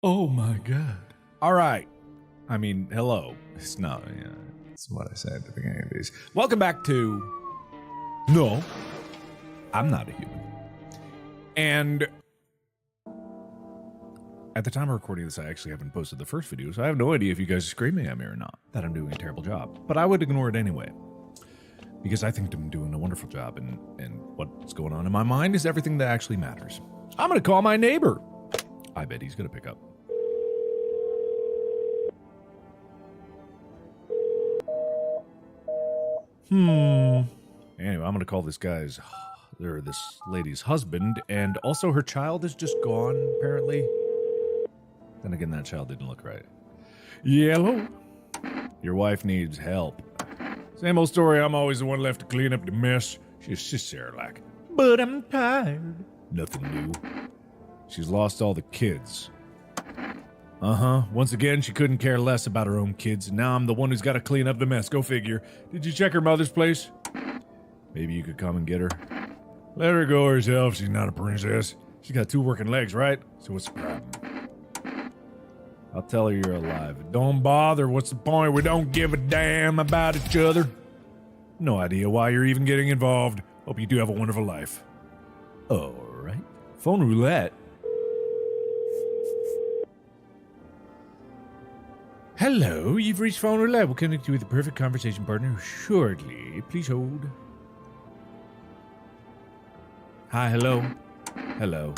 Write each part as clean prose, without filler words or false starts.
Oh my god. All right. I mean, hello. It's not, yeah, it's what I said at the beginning of these. Welcome back to. No, I'm not a human. And at the time of recording this, I actually haven't posted the first video, so I have no idea if you guys are screaming at me or not, that I'm doing a terrible job. But I would ignore it anyway, because I think I'm doing a wonderful job, and what's going on in my mind is everything that actually matters. I'm going to call my neighbor. I bet he's going to pick up. Anyway, I'm gonna call this lady's husband, and also her child is just gone, apparently. Then again, that child didn't look right. Yellow, your wife needs help. Same old story, I'm always the one left to clean up the mess. She's Sarah-like. But I'm tired. Nothing new. She's lost all the kids. Once again, she couldn't care less about her own kids, and now I'm the one who's got to clean up the mess. Go figure. Did you check her mother's place? Maybe you could come and get her. Let her go herself. She's not a princess. She's got 2 working legs, right? So what's the problem? I'll tell her you're alive. Don't bother. What's the point? We don't give a damn about each other. No idea why you're even getting involved. Hope you do have a wonderful life. All right. Phone roulette. Hello, you've reached phone roulette. We'll connect you with the perfect conversation partner shortly. Please hold. Hi, hello. Hello.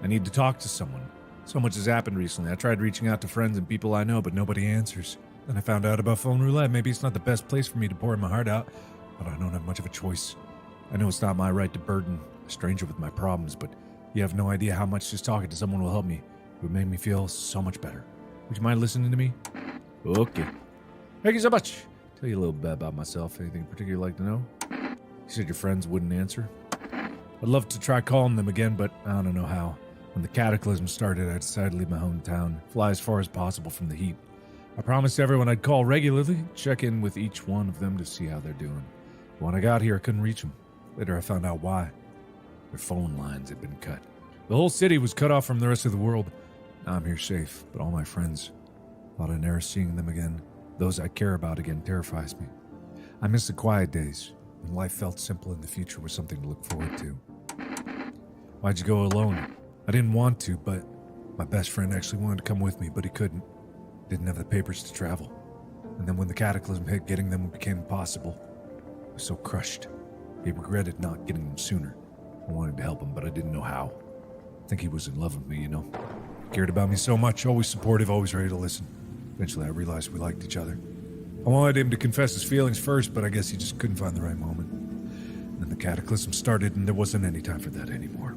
I need to talk to someone. So much has happened recently. I tried reaching out to friends and people I know, but nobody answers. Then I found out about phone roulette. Maybe it's not the best place for me to pour my heart out, but I don't have much of a choice. I know it's not my right to burden a stranger with my problems, but you have no idea how much just talking to someone will help me. It would make me feel so much better. Would you mind listening to me? Okay. Thank you so much. Tell you a little bit about myself. Anything in particular you'd like to know? You said your friends wouldn't answer. I'd love to try calling them again, but I don't know how. When the cataclysm started, I decided to leave my hometown, fly as far as possible from the heat. I promised everyone I'd call regularly, check in with each one of them to see how they're doing. But when I got here, I couldn't reach them. Later, I found out why. Their phone lines had been cut. The whole city was cut off from the rest of the world. Now I'm here safe, but all my friends, thought I'd never seeing them again. Those I care about again terrifies me. I miss the quiet days, when life felt simple and the future was something to look forward to. Why'd you go alone? I didn't want to, but my best friend actually wanted to come with me, but he couldn't. Didn't have the papers to travel. And then when the cataclysm hit, getting them became impossible. I was so crushed. He regretted not getting them sooner. I wanted to help him, but I didn't know how. I think he was in love with me, you know. Cared about me so much, always supportive, always ready to listen. Eventually I realized we liked each other. I wanted him to confess his feelings first, but I guess he just couldn't find the right moment. And then the cataclysm started, and there wasn't any time for that anymore.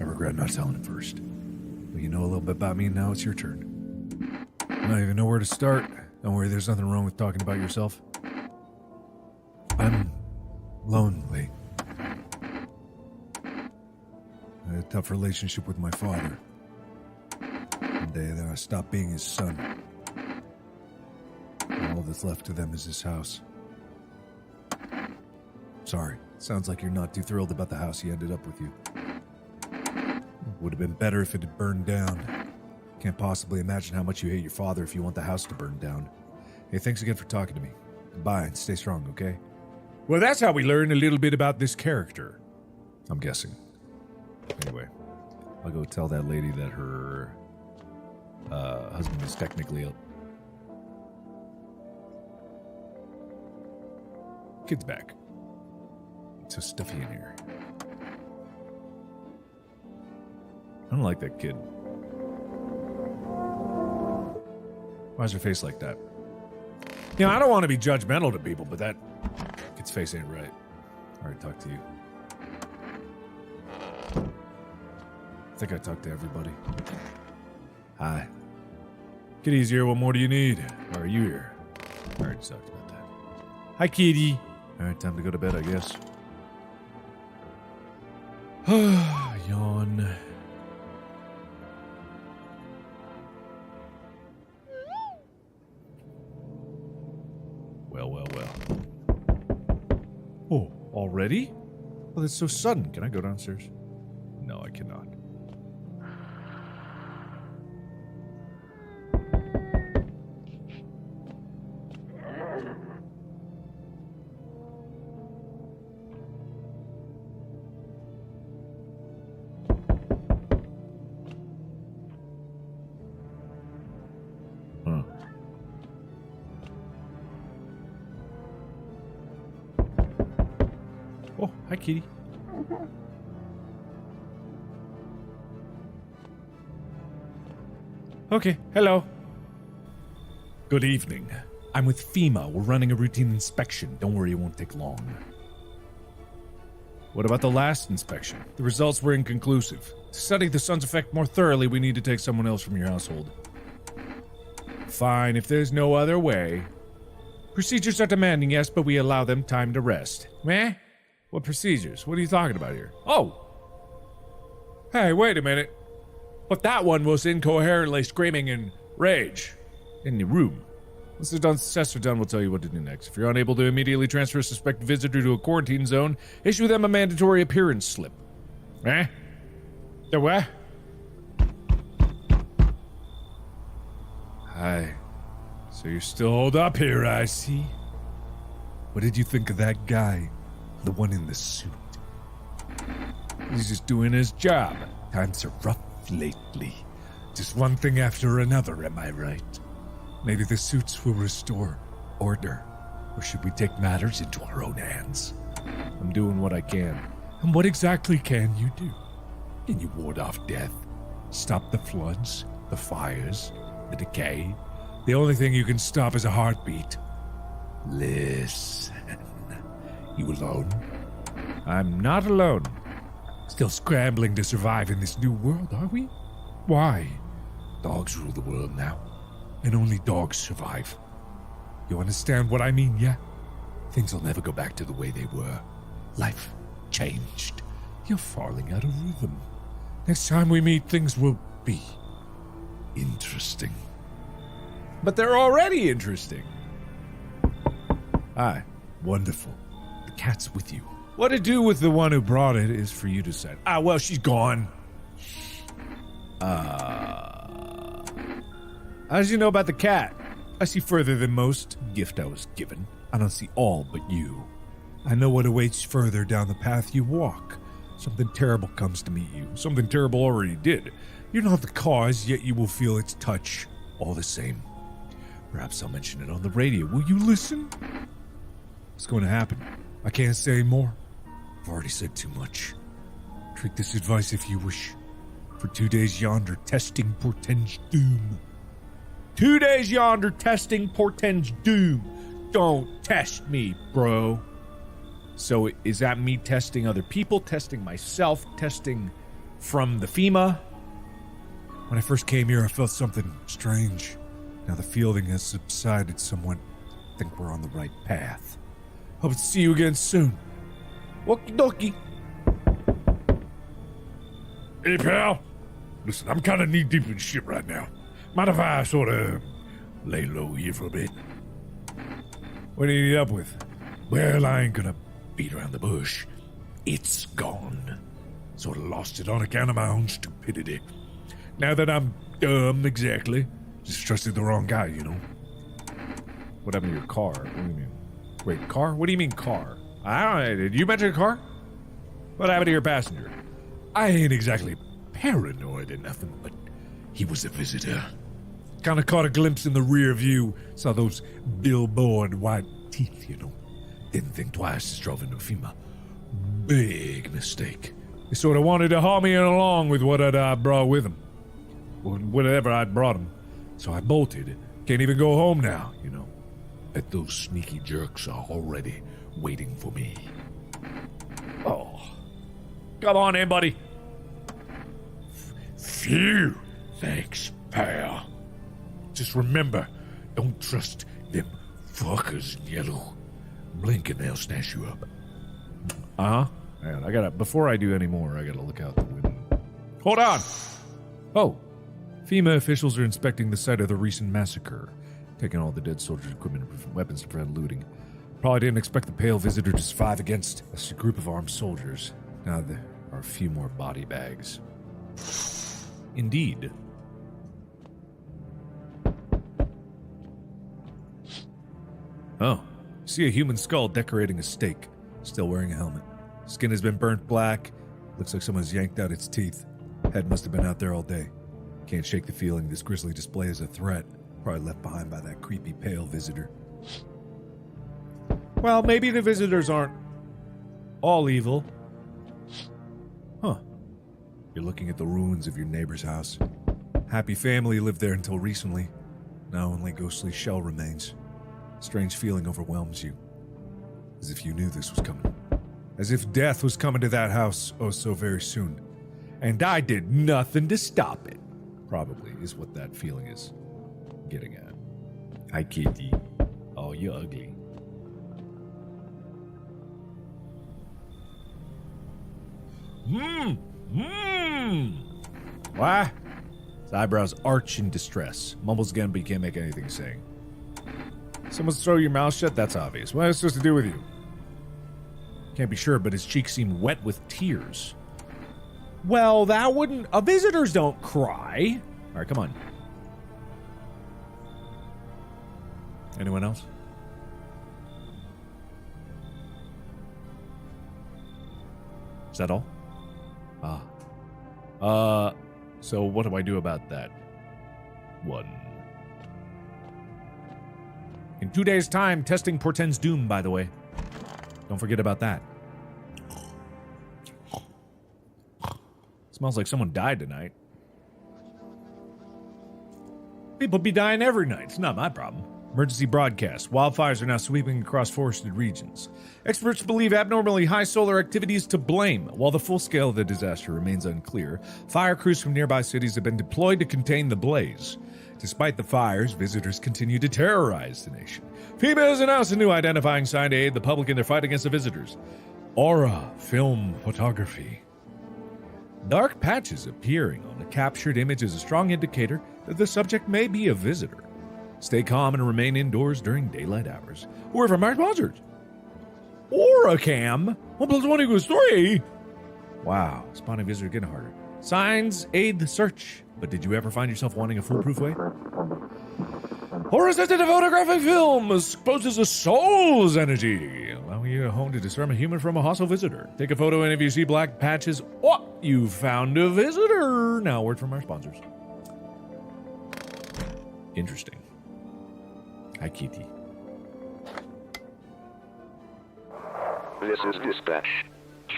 I regret not telling him first. Well, you know a little bit about me, and now it's your turn. I don't even know where to start. Don't worry, there's nothing wrong with talking about yourself. I'm lonely. I had a tough relationship with my father. One day, then I stopped being his son. And all that's left to them is this house. Sorry, sounds like you're not too thrilled about the house he ended up with you. Would have been better if it had burned down. Can't possibly imagine how much you hate your father if you want the house to burn down. Hey, thanks again for talking to me. Goodbye, and stay strong, okay? Well, that's how we learn a little bit about this character. I'm guessing. Anyway, I'll go tell that lady that her husband is technically ill. Kid's back. It's so stuffy in here. I don't like that kid. Why is her face like that? You know, I don't want to be judgmental to people, but that kid's face ain't right. I already talked to you. I think I talked to everybody. Hi. Get easier. What more do you need? Why are you here? I already talked about that. Hi, kitty. All right, time to go to bed, I guess. Yawn. Well. Oh, already? Well, that's so sudden. Can I go downstairs? No, I cannot. Hi, kitty. Okay, hello. Good evening. I'm with FEMA. We're running a routine inspection. Don't worry, it won't take long. What about the last inspection? The results were inconclusive. To study the sun's effect more thoroughly, we need to take someone else from your household. Fine, if there's no other way. Procedures are demanding, yes, but we allow them time to rest. Meh? What procedures? What are you talking about here? Oh! Hey, wait a minute. But that one was incoherently screaming in rage. In the room. Once the tests are done, we'll tell you what to do next. If you're unable to immediately transfer a suspected visitor to a quarantine zone, issue them a mandatory appearance slip. Eh? The what? Hi. So you're still holed up here, I see. What did you think of that guy? The one in the suit. He's just doing his job. Times are rough lately. Just one thing after another, am I right? Maybe the suits will restore order. Or should we take matters into our own hands? I'm doing what I can. And what exactly can you do? Can you ward off death? Stop the floods? The fires? The decay? The only thing you can stop is a heartbeat. Listen. You alone? I'm not alone. Still scrambling to survive in this new world, are we? Why? Dogs rule the world now. And only dogs survive. You understand what I mean, yeah? Things will never go back to the way they were. Life changed. You're falling out of rhythm. Next time we meet, things will be interesting. But they're already interesting. Hi. Wonderful. The cat's with you. What to do with the one who brought it is for you to say. Ah, well, she's gone. How did you know about the cat? I see further than most. Gift I was given. I don't see all but you. I know what awaits further down the path you walk. Something terrible comes to meet you. Something terrible already did. You're not the cause, yet you will feel its touch all the same. Perhaps I'll mention it on the radio. Will you listen? What's going to happen? I can't say more. I've already said too much. Take this advice if you wish. For 2 days yonder, testing portends doom. 2 days yonder, testing portends doom. Don't test me, bro. So is that me testing other people, testing myself, testing from the FEMA? When I first came here, I felt something strange. Now the feeling has subsided somewhat. I think we're on the right path. Hope to see you again soon. Okie dokie. Hey, pal. Listen, I'm kind of knee-deep in shit right now. Mind if I sort of lay low here for a bit? What do you need help with? Well, I ain't gonna beat around the bush. It's gone. Sort of lost it on account of my own stupidity. Now that I'm dumb, exactly. Just trusted the wrong guy, you know. What happened to your car? What do you mean? Wait, car? What do you mean car? I don't know. Did you mention a car? What happened to your passenger? I ain't exactly paranoid or nothing, but he was a visitor. Kind of caught a glimpse in the rear view. Saw those billboard white teeth, you know. Didn't think twice, just drove into FEMA. Big mistake. He sort of wanted to haul me in along with what I'd brought with him. Whatever I'd brought him. So I bolted. Can't even go home now, you know. Bet those sneaky jerks are already waiting for me. Oh. Come on in, buddy. Phew. Thanks, pal. Just remember, don't trust them fuckers in yellow. Blink and they'll snatch you up. Uh-huh. Hang on, before I do any more, I gotta look out the window. Hold on! Oh. FEMA officials are inspecting the site of the recent massacre, taking all the dead soldiers' equipment and weapons to prevent looting. Probably didn't expect the pale visitor to survive against a group of armed soldiers. Now there are a few more body bags. Indeed. Oh, see a human skull decorating a stake, still wearing a helmet. Skin has been burnt black. Looks like someone's yanked out its teeth. Head must have been out there all day. Can't shake the feeling this grisly display is a threat. Probably left behind by that creepy pale visitor. Well, maybe the visitors aren't all evil. Huh. You're looking at the ruins of your neighbor's house. Happy family lived there until recently. Now only ghostly shell remains. Strange feeling overwhelms you. As if you knew this was coming. As if death was coming to that house oh so very soon. And I did nothing to stop it. Probably is what that feeling is getting at. Hi, Kitty. Oh, you're ugly. Why? His eyebrows arch in distress. Mumbles again, but he can't make anything saying. Someone's throw your mouth shut? That's obvious. What is it supposed to do with you? Can't be sure, but his cheeks seem wet with tears. Well, that wouldn't... visitors don't cry. All right, come on. Anyone else? Is that all? So what do I do about that? 1. In 2 days' time, testing portends doom, by the way. Don't forget about that. Smells like someone died tonight. People be dying every night. It's not my problem. Emergency broadcast. Wildfires are now sweeping across forested regions. Experts believe abnormally high solar activity is to blame. While the full scale of the disaster remains unclear, fire crews from nearby cities have been deployed to contain the blaze. Despite the fires, visitors continue to terrorize the nation. FEMA has announced a new identifying sign to aid the public in their fight against the visitors. Aura film photography. Dark patches appearing on the captured image is a strong indicator that the subject may be a visitor. Stay calm and remain indoors during daylight hours. We're from our sponsors. Auracam. 1 + 1 = 3. Wow, spotting visitor getting harder. Signs aid the search. But did you ever find yourself wanting a foolproof way? Horror-sensitive photographic film exposes a soul's energy, allowing you at home to discern a human from a hostile visitor. Take a photo, and if you see black patches, oh, you found a visitor. Now, a word from our sponsors. Interesting. Hi, Kitty. This is dispatch.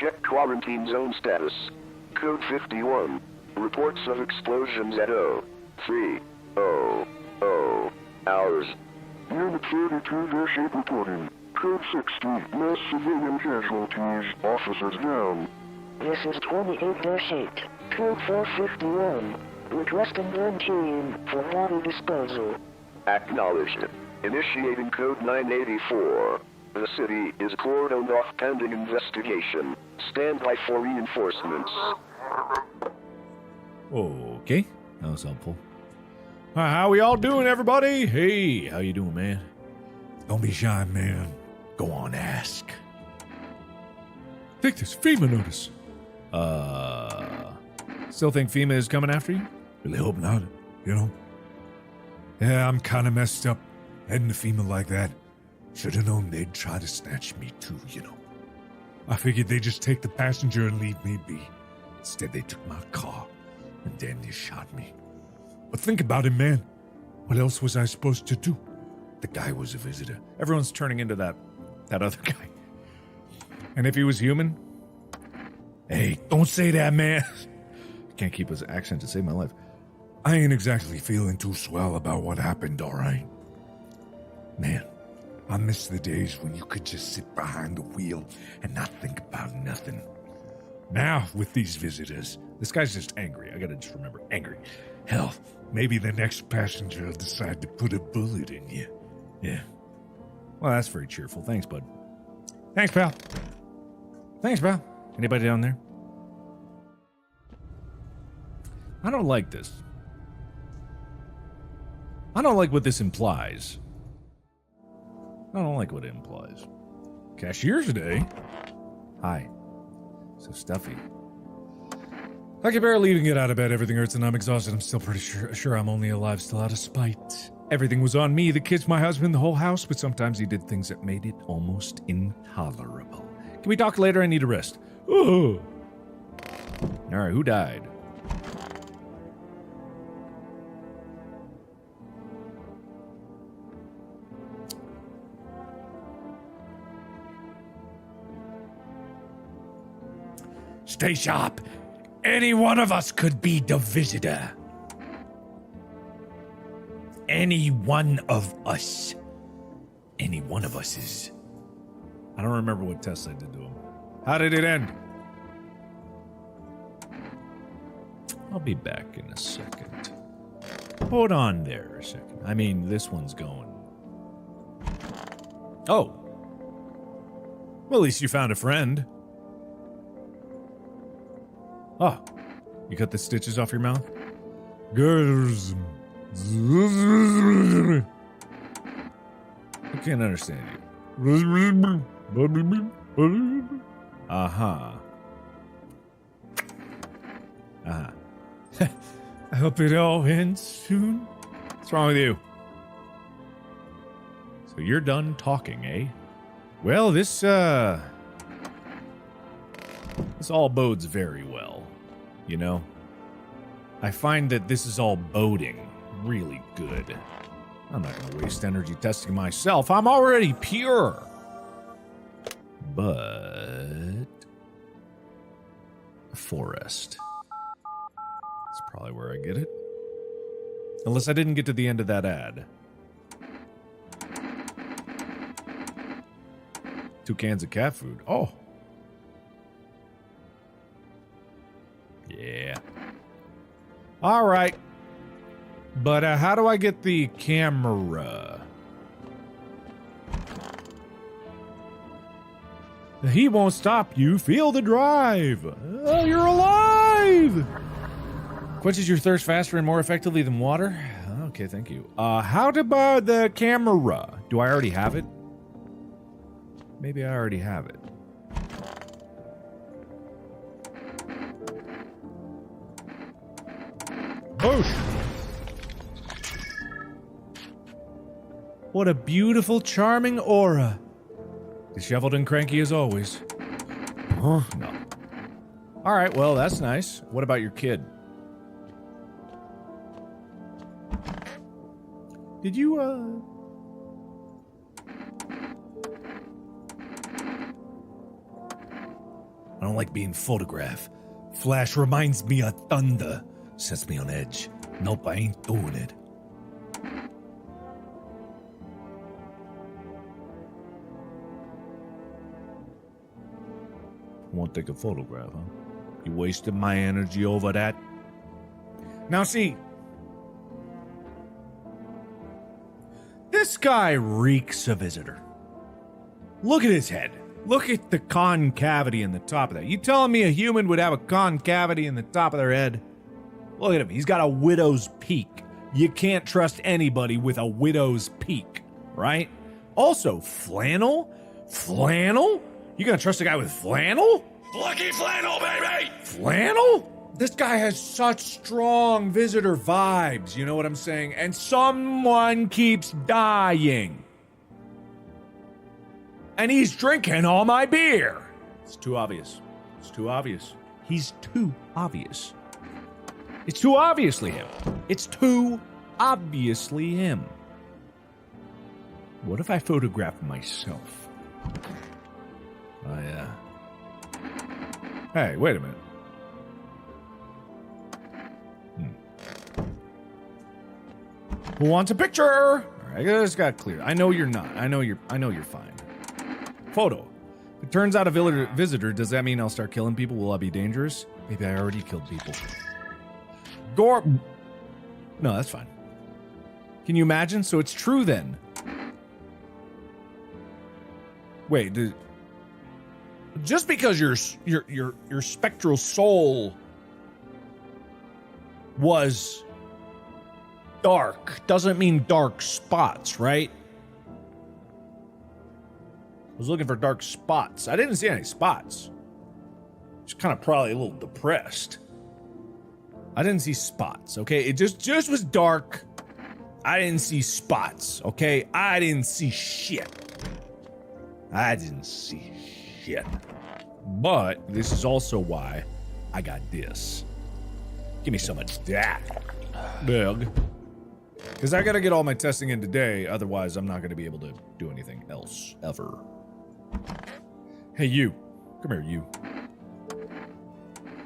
Check quarantine zone status. Code 51. Reports of explosions at 03:00 hours. Unit 32-8 reporting. Code 60. Mass civilian casualties. Officers down. This is 28-8. Code 451. Requesting one team for body disposal. Acknowledged. Initiating code 984. The city is cordoned off pending investigation. Stand by for reinforcements. Okay, that was helpful. How we all doing, everybody? Hey, how you doing, man? Don't be shy, man. Go on, ask. Take this FEMA notice. Still think FEMA is coming after you? Really hope not, you know? Yeah, I'm kind of messed up. Heading to FEMA like that. Should have known they'd try to snatch me too, you know. I figured they'd just take the passenger and leave me be. Instead, they took my car and then they shot me. But think about it, man. What else was I supposed to do? The guy was a visitor. Everyone's turning into that other guy. And if he was human? Hey, don't say that, man. I can't keep his accent to save my life. I ain't exactly feeling too swell about what happened, alright? Man, I miss the days when you could just sit behind the wheel and not think about nothing. Now, with these visitors, this guy's just angry. I gotta just remember, angry. Hell, maybe the next passenger will decide to put a bullet in you. Yeah. Well, that's very cheerful. Thanks, bud. Thanks, pal. Thanks, pal. Anybody down there? I don't like this. I don't like what this implies. I don't like what it implies. Cashier's Day? Hi. So stuffy. I can barely even get out of bed. Everything hurts and I'm exhausted. I'm still pretty sure I'm only alive, still out of spite. Everything was on me, the kids, my husband, the whole house, but sometimes he did things that made it almost intolerable. Can we talk later? I need a rest. Oh. All right, who died? Stay sharp. Any one of us could be the visitor. Any one of us. Any one of us is. I don't remember what test I did to him. How did it end? I'll be back in a second. Hold on there a second. I mean, this one's going. Oh. Well, at least you found a friend. Oh. You cut the stitches off your mouth? Girls. I can't understand you. Uh-huh. Uh-huh. I hope it all ends soon. What's wrong with you? So you're done talking, eh? Well, this all bodes very well, you know? I find that this is all boding really good. I'm not going to waste energy testing myself. I'm already pure. But forest. That's probably where I get it. Unless I didn't get to the end of that ad. 2 cans of cat food. Oh. Yeah. All right. But how do I get the camera? He won't stop you. Feel the drive. Oh, you're alive. Quenches your thirst faster and more effectively than water. Okay, thank you. How about the camera? Do I already have it? Maybe I already have it. Boosh! What a beautiful, charming aura. Disheveled and cranky as always. Huh? No. Alright, well, that's nice. What about your kid? Did you, I don't like being photographed. Flash reminds me of thunder. Sets me on edge. Nope, I ain't doing it. Won't take a photograph, huh? You wasted my energy over that? Now see, this guy reeks a visitor. Look at his head. Look at the concavity in the top of that. You telling me a human would have a concavity in the top of their head? Look at him. He's got a widow's peak. You can't trust anybody with a widow's peak, right? Also, flannel? Flannel? You gonna trust a guy with flannel? Lucky flannel, baby! Flannel? This guy has such strong visitor vibes, you know what I'm saying? And someone keeps dying. And he's drinking all my beer. It's too obvious. It's too obvious. He's too obvious. It's too obviously him. It's too obviously him. What if I photograph myself? Oh, yeah. Hey, wait a minute. Who wants a picture? All right, I just got clear. I know you're not. I know you're fine. Photo. If it turns out a visitor, does that mean I'll start killing people? Will I be dangerous? Maybe I already killed people. Gore. No, that's fine. Can you imagine? So it's true then. Wait, just because your spectral soul was dark doesn't mean dark spots, right? I was looking for dark spots. I didn't see any spots. Just kind of probably a little depressed. I didn't see spots, okay? It just was dark. I didn't see spots, okay? I didn't see shit. I didn't see shit. But this is also why I got this. Give me some of that, big. Because I gotta get all my testing in today, otherwise I'm not gonna be able to do anything else, ever. Hey, you. Come here, you.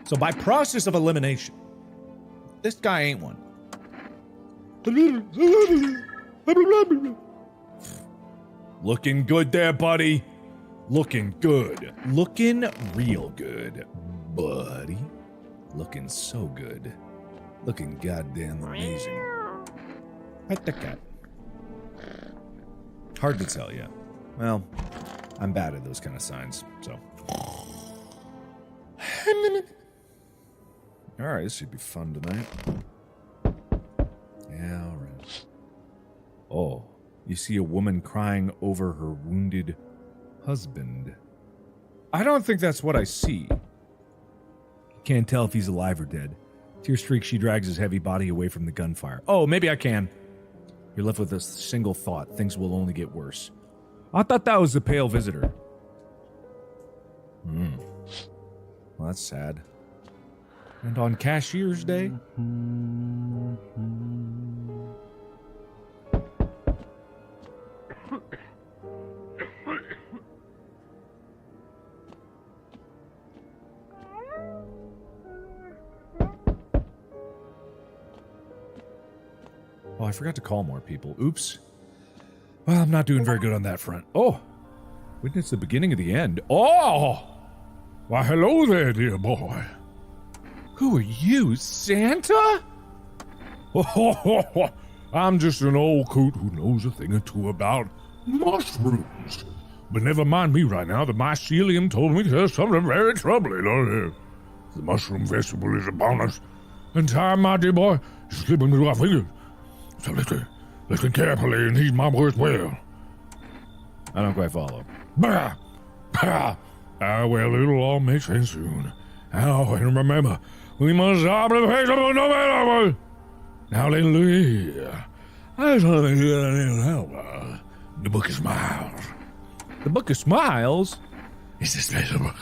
So by process of elimination, this guy ain't one. Looking good there, buddy. Looking good. Looking real good, buddy. Looking so good. Looking goddamn amazing. Pet the cat. Hard to tell, yeah. Well, I'm bad at those kind of signs, so. Alright, this should be fun tonight. Yeah, alright. Oh, you see a woman crying over her wounded husband. I don't think that's what I see. Can't tell if he's alive or dead. Tear streak, she drags his heavy body away from the gunfire. Oh, maybe I can. You're left with a single thought. Things will only get worse. I thought that was the pale visitor. Well, that's sad. And on Cashier's Day? Oh, I forgot to call more people. Oops. Well, I'm not doing very good on that front. Oh, witness the beginning of the end. Oh! Why, hello there, dear boy. Who are you, Santa? Oh, I'm just an old coot who knows a thing or two about mushrooms. But never mind me right now. The mycelium told me there's something very troubling on here. The mushroom festival is upon us, and time, my dear boy, is slipping through our fingers. So listen carefully and heed my words well. I don't quite follow. Bah! Bah! Well, it'll all make sense soon. Oh, and remember, we must stop the face of no matter what. Now, hallelujah. I just want to get a little help. The Book of Smiles. The Book of Smiles? It's a special book.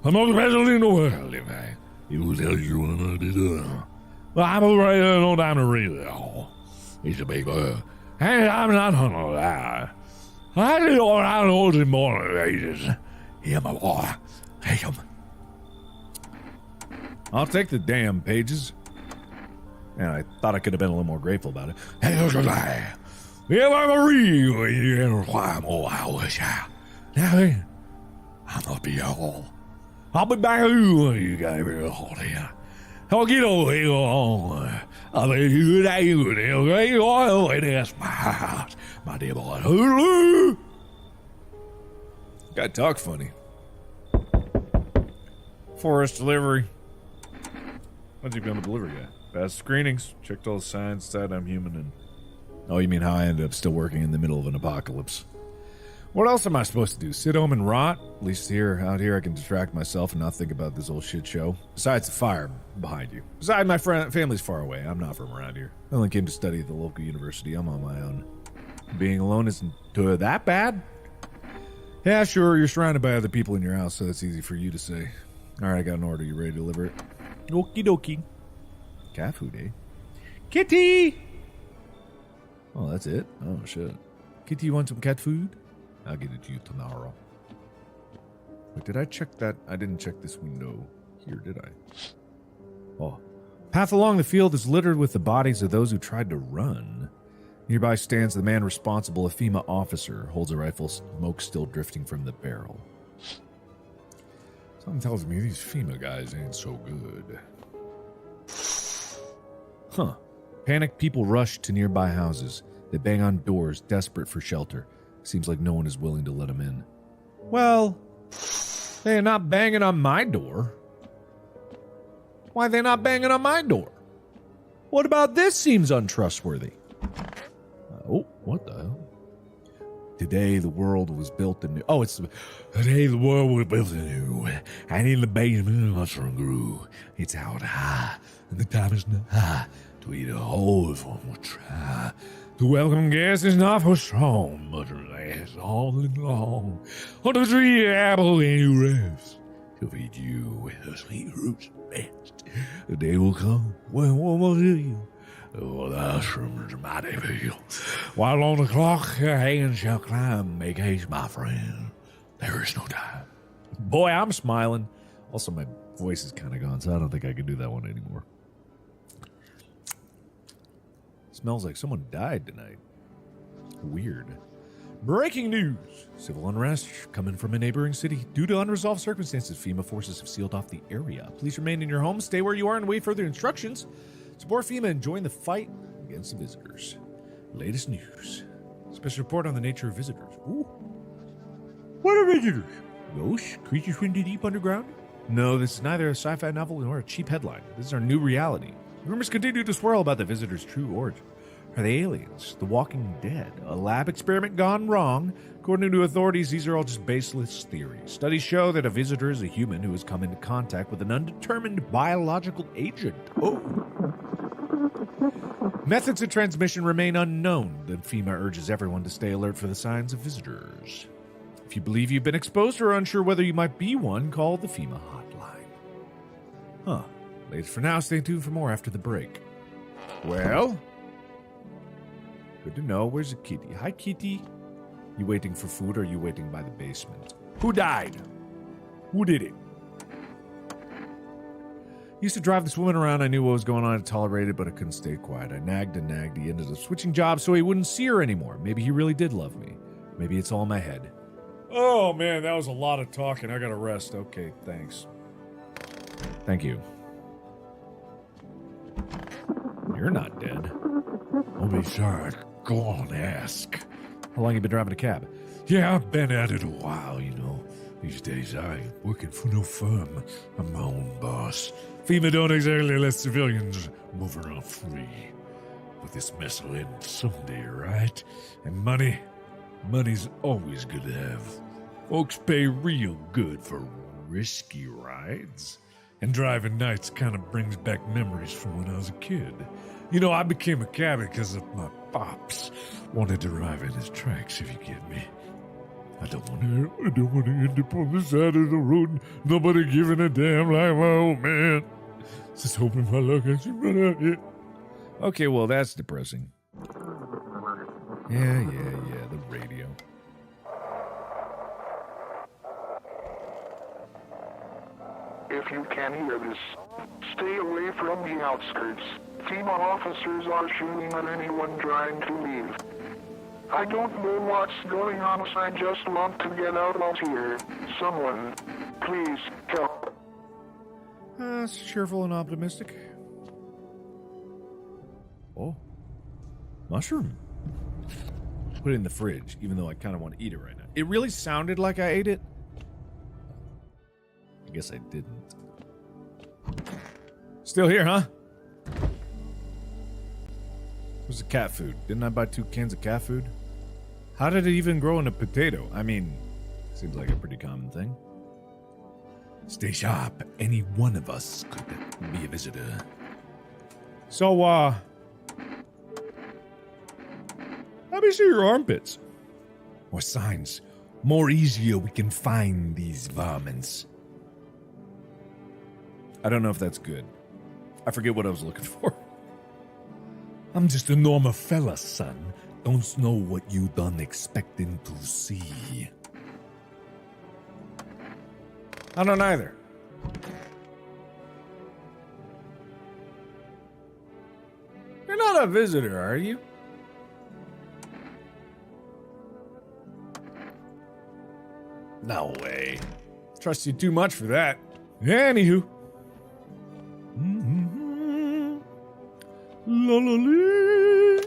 The most special in the world, in fact. It will tell you what to do. Well, I'm afraid there's no time to read it all. It's a big book. And I'm not gonna lie. I did all I know in morning ages. Here, my boy. Take him. I'll take the damn pages. Yeah, I thought I could have been a little more grateful about it. Hey, look at that. If I'm a real, you require more hours. Now then, I'm gonna be all. I'll be back with you when you got real hot here. I'll get over here on. I'll be you that you okay? Oh, that's my house, my dear boy. Gotta talk funny. Forest delivery. What's he been the delivery guy? Past screenings, checked all the signs, said I'm human, and... Oh, you mean how I ended up still working in the middle of an apocalypse? What else am I supposed to do? Sit home and rot? At least out here I can distract myself and not think about this whole shit show. Besides the fire behind you. Besides, my family's far away. I'm not from around here. I only came to study at the local university. I'm on my own. Being alone isn't that bad? Yeah, sure, you're surrounded by other people in your house, so that's easy for you to say. Alright, I got an order. You ready to deliver it? Okie dokie. Cat food, eh? Kitty! Oh, that's it? Oh, shit. Kitty, you want some cat food? I'll get it to you tomorrow. Wait, did I check that? I didn't check this window here, did I? Oh. Path along the field is littered with the bodies of those who tried to run. Nearby stands the man responsible, a FEMA officer, holds a rifle, smoke still drifting from the barrel. Something tells me these FEMA guys ain't so good. Huh. Panicked people rush to nearby houses. They bang on doors, desperate for shelter. Seems like no one is willing to let them in. Well, they're not banging on my door. Why are they not banging on my door? What about this seems untrustworthy? Oh, what the hell? Today the world was built anew. Oh, today the world was built anew, and in the basement a mushroom grew. It's out high, and the time is not high to eat a whole from a try. The welcome guest is not for strong, but it lasts all along. On the tree apple and you rest, to feed you with the sweet roots best. The day will come when one will hear you. Oh, the mushrooms mighty feel. While on the clock your hands shall climb, make haste, my friend. There is no time. Boy, I'm smiling. Also, my Voice is kind of gone, so I don't think I can do that one anymore. Smells like someone died tonight. Weird. Breaking news. Civil unrest coming from a neighboring city. Due to unresolved circumstances, FEMA forces have sealed off the area. Please remain in your home, stay where you are, and wait further instructions. Support FEMA and join the fight against the visitors. Latest news. Special report on the nature of visitors. Ooh. What are visitors? Ghosts? Creatures from the deep underground? No, this is neither a sci-fi novel nor a cheap headline. This is our new reality. Rumors continue to swirl about the visitors' true origin. Are they aliens? The Walking Dead? A lab experiment gone wrong? According to authorities, these are all just baseless theories. Studies show that a visitor is a human who has come into contact with an undetermined biological agent. Oh. Methods of transmission remain unknown. Then FEMA urges everyone to stay alert for the signs of visitors. If you believe you've been exposed or are unsure whether you might be one, call the FEMA hotline. Huh. Latest for now. Stay tuned for more after the break. Well... good to know. Where's the kitty? Hi, kitty. You waiting for food or are you waiting by the basement? Who died? Who did it? Used to drive this woman around. I knew what was going on. I tolerated, but I couldn't stay quiet. I nagged and nagged. He ended up switching jobs so he wouldn't see her anymore. Maybe he really did love me. Maybe it's all in my head. Oh, man, that was a lot of talking. I gotta rest. Okay, thanks. Thank you. You're not dead. I'll be sorry. Go on, ask. How long you been driving a cab? Yeah, I've been at it a while, you know. These days I ain't working for no firm. I'm my own boss. FEMA don't exactly let civilians move around free. But this mess will end someday, right? And money's always good to have. Folks pay real good for risky rides. And driving nights kind of brings back memories from when I was a kid. You know, I became a cabbie because of my pops wanted to drive in his tracks, if you get me. I don't want to end up on the side of the road, nobody giving a damn like my old man. Just hoping my luck I should run out here. Okay, well, that's depressing. Yeah, the radio. If you can hear this, stay away from the outskirts. FEMA officers are shooting at anyone trying to leave. I don't know what's going on, so I just want to get out of here. Someone, please help. It's cheerful and optimistic. Oh. Mushroom. Put it in the fridge, even though I kind of want to eat it right now. It really sounded like I ate it. I guess I didn't. Still here, huh? Where's the cat food? Didn't I buy 2 cans of cat food? How did it even grow in a potato? I mean, seems like a pretty common thing. Stay sharp. Any one of us could be a visitor. So, let me see your armpits. More signs. More easier we can find these varmints. I don't know if that's good. I forget what I was looking for. I'm just a normal fella, son. Don't know what you done expecting to see. I don't either. You're not a visitor, are you? No way. Trust you too much for that. Anywho. La la lee.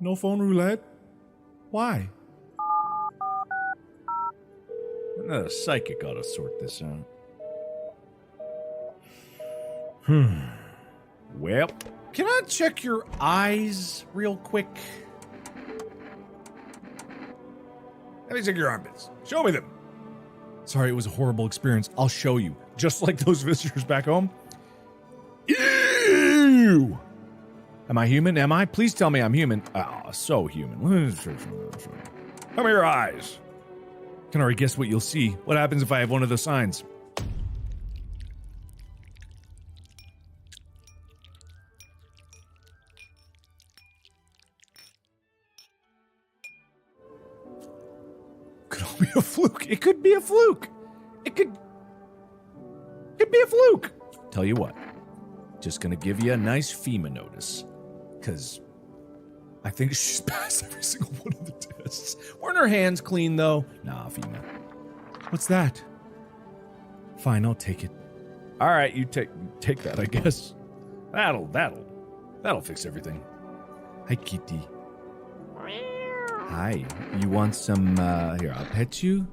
No phone roulette? Why? A psychic ought to sort this out. Well, can I check your eyes real quick? Let me check your armpits. Show me them. Sorry, it was a horrible experience. I'll show you. Just like those visitors back home. Ew! Am I human? Am I? Please tell me I'm human. Oh, so human. Come here, your eyes. Can already guess what you'll see. What happens if I have one of those signs? It could be a fluke. It could be a fluke. Tell you what, just gonna give you a nice FEMA notice, because I think she's passed every single one of the tests. Weren't her hands clean, though? Nah, FEMA. What's that? Fine, I'll take it. All right, you take that, I guess. That'll fix everything. Hi, kitty. Hi. You want some, here, I'll pet you?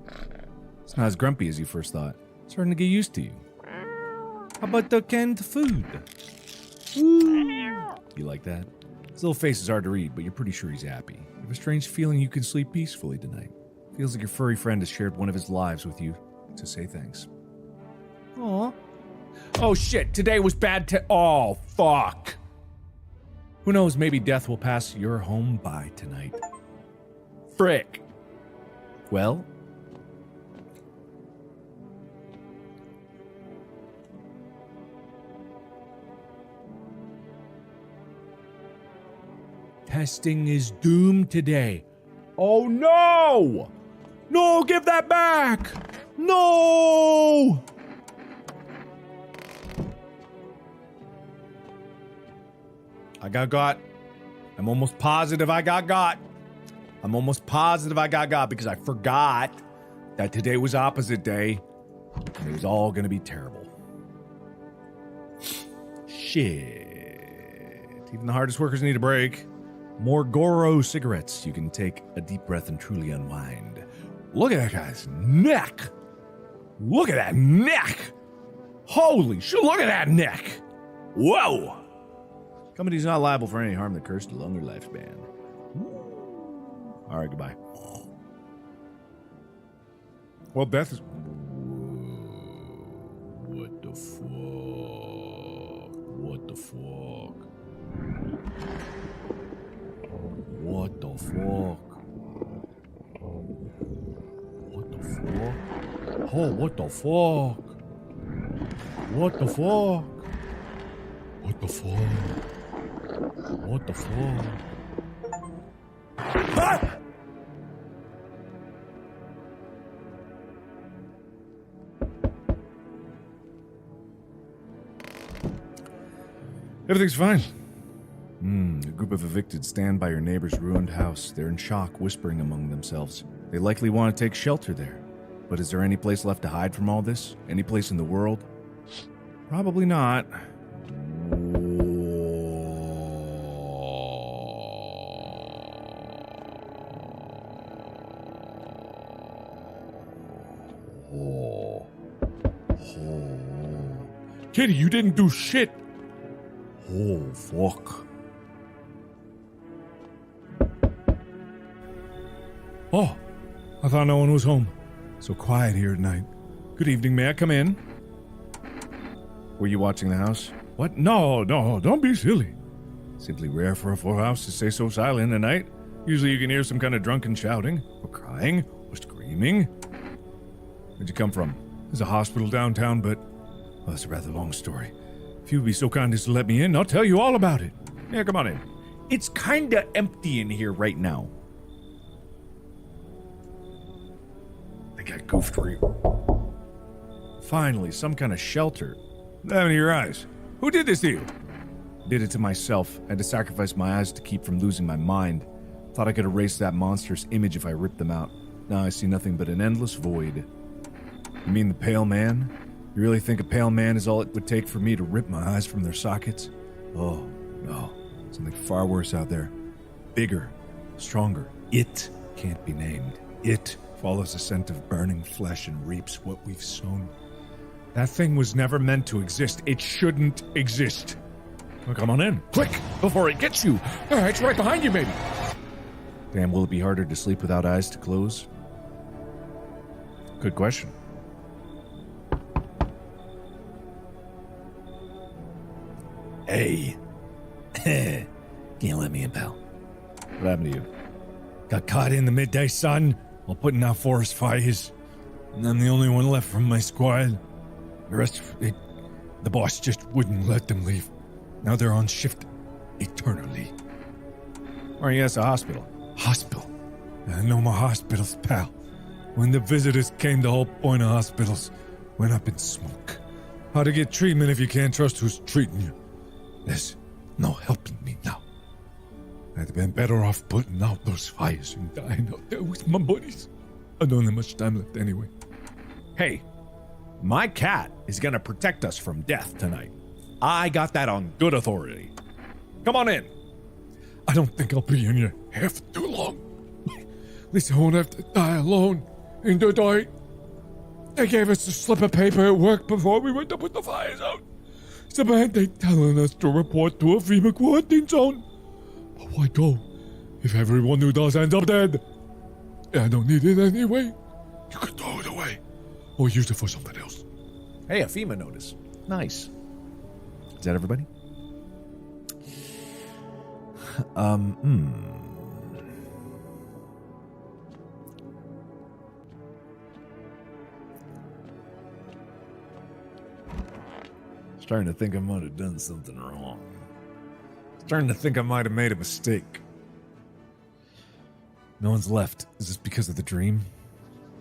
It's not as grumpy as you first thought. It's starting to get used to you. How about the canned food? Ooh. You like that? His little face is hard to read, but you're pretty sure he's happy. You have a strange feeling you can sleep peacefully tonight. Feels like your furry friend has shared one of his lives with you to say thanks. Aw. Oh shit, today was bad oh, fuck. Who knows, maybe death will pass your home by tonight. Frick. Well, testing is doomed today. Oh no! No, give that back! No! I got. I'm almost positive I got. I'm almost positive I got because I forgot that today was opposite day and it was all gonna be terrible. Shit. Even the hardest workers need a break. More Goro cigarettes. You can take a deep breath and truly unwind. Look at that guy's neck. Look at that neck. Holy shit, look at that neck. Whoa. Company's not liable for any harm that cursed a longer lifespan. All right, goodbye. Well, death is... What the fuck? What the fuck? What the fuck? What the fuck? Oh, what the fuck? What the fuck? What the fuck? What the fuck? Ah! Everything's fine. A group of evicted stand by your neighbor's ruined house. They're in shock, whispering among themselves. They likely want to take shelter there. But is there any place left to hide from all this? Any place in the world? Probably not. Kitty, you didn't do shit! Oh, fuck. Oh, I thought no one was home. So quiet here at night. Good evening, may I come in? Were you watching the house? What? No, don't be silly. Simply rare for a full house to stay so silent at night. Usually you can hear some kind of drunken shouting, or crying, or screaming. Where'd you come from? There's a hospital downtown, but... well, that's a rather long story. If you'd be so kind as to let me in, I'll tell you all about it. Yeah, come on in. It's kinda empty in here right now. I got goofed for you. Finally, some kind of shelter. That in your eyes. Who did this to you? Did it to myself. I had to sacrifice my eyes to keep from losing my mind. Thought I could erase that monster's image if I ripped them out. Now I see nothing but an endless void. You mean the pale man? You really think a pale man is all it would take for me to rip my eyes from their sockets? Oh, no. Something far worse out there. Bigger. Stronger. It can't be named. It follows the scent of burning flesh and reaps what we've sown. That thing was never meant to exist. It shouldn't exist. Well, come on in. Quick! Before it gets you! It's right behind you, baby! Damn, will it be harder to sleep without eyes to close? Good question. Hey. Can't let me in, pal. What happened to you? Got caught in the midday sun while putting out forest fires. And I'm the only one left from my squad. The rest, the boss just wouldn't let them leave. Now they're on shift eternally. Or yes, a hospital. Hospital? No more hospitals, pal. When the visitors came, the whole point of hospitals went up in smoke. How to get treatment if you can't trust who's treating you? There's no helping me now. I'd been better off putting out those fires and dying out there with my buddies. I don't have much time left anyway. Hey, my cat is gonna protect us from death tonight. I got that on good authority. Come on in. I don't think I'll be in here half too long. At least I won't have to die alone in the dark. They gave us a slip of paper at work before we went to put the fires out. It's a mandate telling us to report to a FEMA quarantine zone. But why go if everyone who does ends up dead? I don't need it anyway. You could throw it away or use it for something else. Hey, a FEMA notice. Nice. Is that everybody? Starting to think I might have done something wrong. Starting to think I might have made a mistake. No one's left. Is this because of the dream?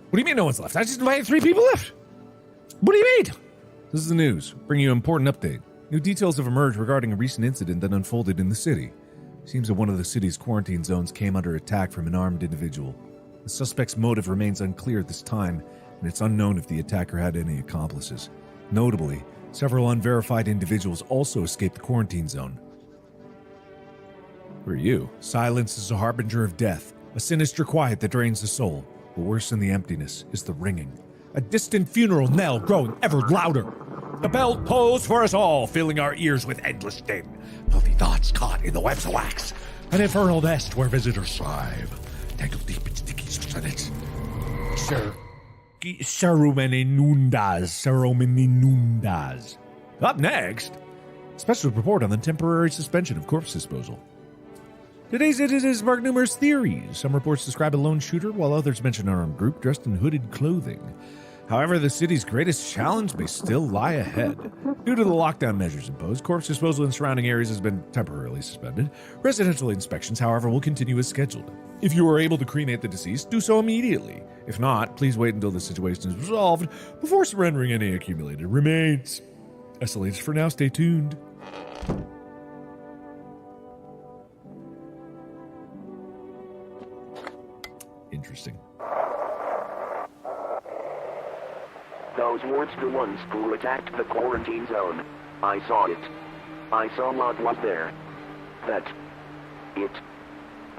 What do you mean no one's left? I just invited 3 people left. What do you mean? This is the news. Bring you an important update. New details have emerged regarding a recent incident that unfolded in the city. Seems that one of the city's quarantine zones came under attack from an armed individual. The suspect's motive remains unclear at this time, and it's unknown if the attacker had any accomplices. Notably, several unverified individuals also escaped the quarantine zone. Who are you? Silence is a harbinger of death, a sinister quiet that drains the soul. But worse than the emptiness is the ringing. A distant funeral knell growing ever louder. The bell tolls for us all, filling our ears with endless din. Filthy thoughts caught in the webs of wax. An infernal nest where visitors thrive. Tangled deep in sticky silence. Cerumeninundas. Up next, special report on the temporary suspension of corpse disposal. Today's editors spark numerous theories. Some reports describe a lone shooter, while others mention an armed group dressed in hooded clothing. However, the city's greatest challenge may still lie ahead. Due to the lockdown measures imposed, corpse disposal in surrounding areas has been temporarily suspended. Residential inspections, however, will continue as scheduled. If you are able to cremate the deceased, do so immediately. If not, please wait until the situation is resolved before surrendering any accumulated remains. Escalates for now. Stay tuned. Interesting. Those weren't the ones who attacked the quarantine zone. I saw it. I saw what was there. That it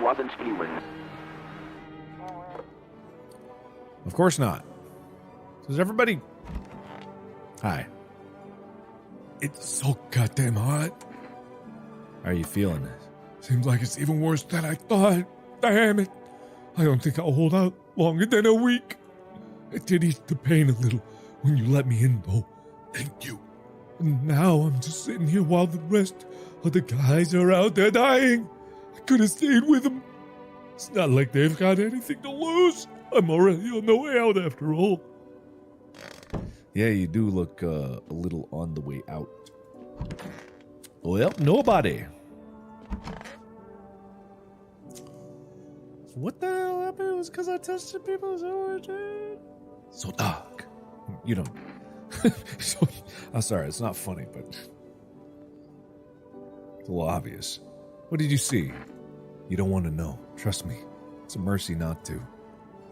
wasn't human. Of course not. Does everybody... Hi. It's so goddamn hot. How are you feeling? Seems like it's even worse than I thought. Damn it. I don't think I'll hold out longer than a week. It did ease the pain a little when you let me in, though. Thank you. And now I'm just sitting here while the rest of the guys are out there dying. I could have stayed with them. It's not like they've got anything to lose. I'm already on the way out after all. Yeah, you do look a little on the way out. Well, nobody. What the hell happened? It was because I tested people's origin. So dark. You don't. I'm sorry, it's not funny, but it's a little obvious. What did you see? You don't want to know. Trust me. It's a mercy not to.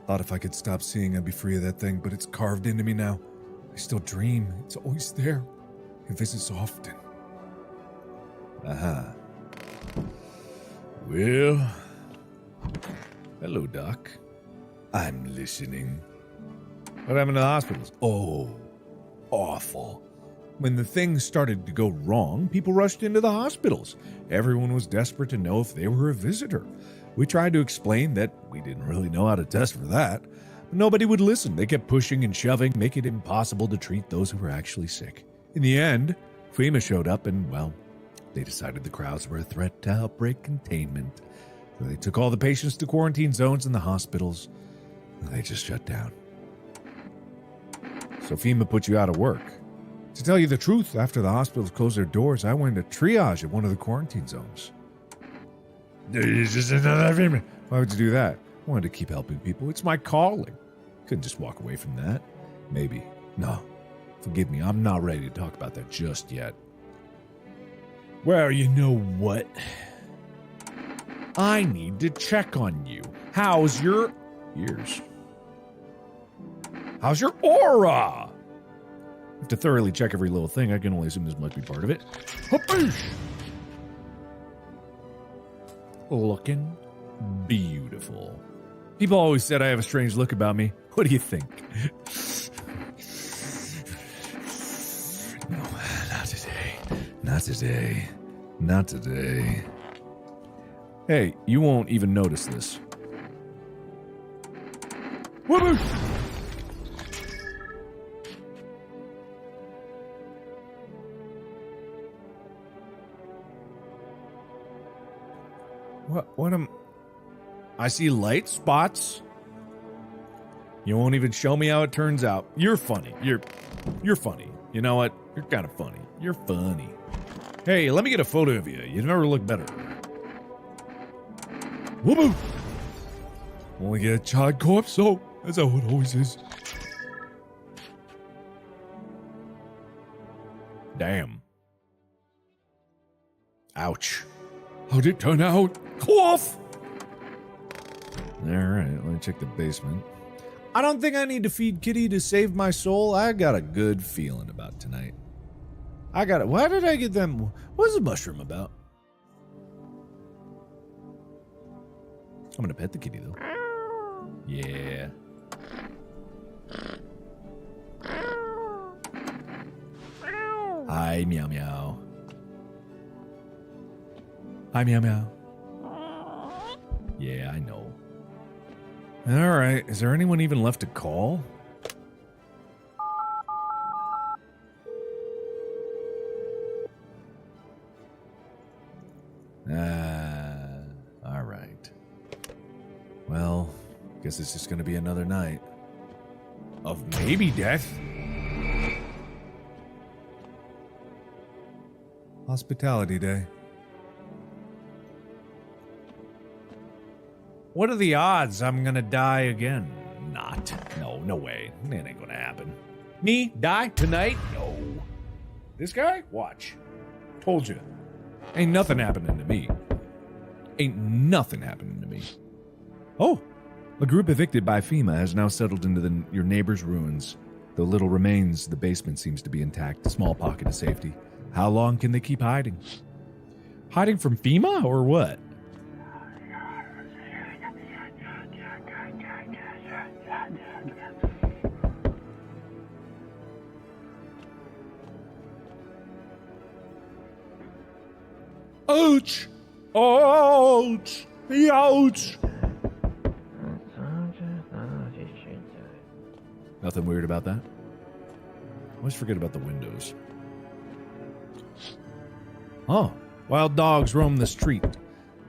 Thought if I could stop seeing, I'd be free of that thing, but it's carved into me now. I still dream. It's always there. It visits often. Aha. Well... Hello, Doc. I'm listening. What happened to the hospitals? Oh, awful. When the things started to go wrong, people rushed into the hospitals. Everyone was desperate to know if they were a visitor. We tried to explain that we didn't really know how to test for that, but nobody would listen. They kept pushing and shoving, making it impossible to treat those who were actually sick. In the end, FEMA showed up and, well, they decided the crowds were a threat to outbreak containment. So they took all the patients to quarantine zones in the hospitals, and they just shut down. So FEMA put you out of work. To tell you the truth, after the hospitals closed their doors, I went to triage at one of the quarantine zones. This is another FEMA. Why would you do that? I wanted to keep helping people. It's my calling. Couldn't just walk away from that. Maybe. No. Forgive me, I'm not ready to talk about that just yet. Well, you know what? I need to check on you. How's your ears? How's your aura? I have to thoroughly check every little thing. I can only assume this must be part of it. Hoopoosh! Looking beautiful. People always said I have a strange look about me. What do you think? No, not today. Not today. Not today. Hey, you won't even notice this. Whoosh! What am... I see light spots. You won't even show me how it turns out. You're funny. You're funny. You know what? You're kind of funny. You're funny. Hey, let me get a photo of you. You never look better. Whoop! Only get a child corpse, so that's how it always is. Damn. Ouch. How'd it turn out? Cough! Alright, let me check the basement. I don't think I need to feed Kitty to save my soul. I got a good feeling about tonight. Why did I get them? What's the mushroom about? I'm gonna pet the kitty though. Yeah. Hi, meow meow. Hi, meow meow. Yeah, I know. Alright, is there anyone even left to call? Alright. Well, guess it's just gonna be another night of maybe death. Hospitality Day. What are the odds I'm gonna die again? Not. No way. That ain't gonna happen. Me? Die? Tonight? No. This guy? Watch. Told you. Ain't nothing happening to me. Ain't nothing happening to me. Oh! A group evicted by FEMA has now settled into your neighbor's ruins. Though little remains, the basement seems to be intact. A small pocket of safety. How long can they keep hiding? Hiding from FEMA or what? Ouch! Ouch! Ouch! Nothing weird about that? I always forget about the windows. Oh, wild dogs roam the street.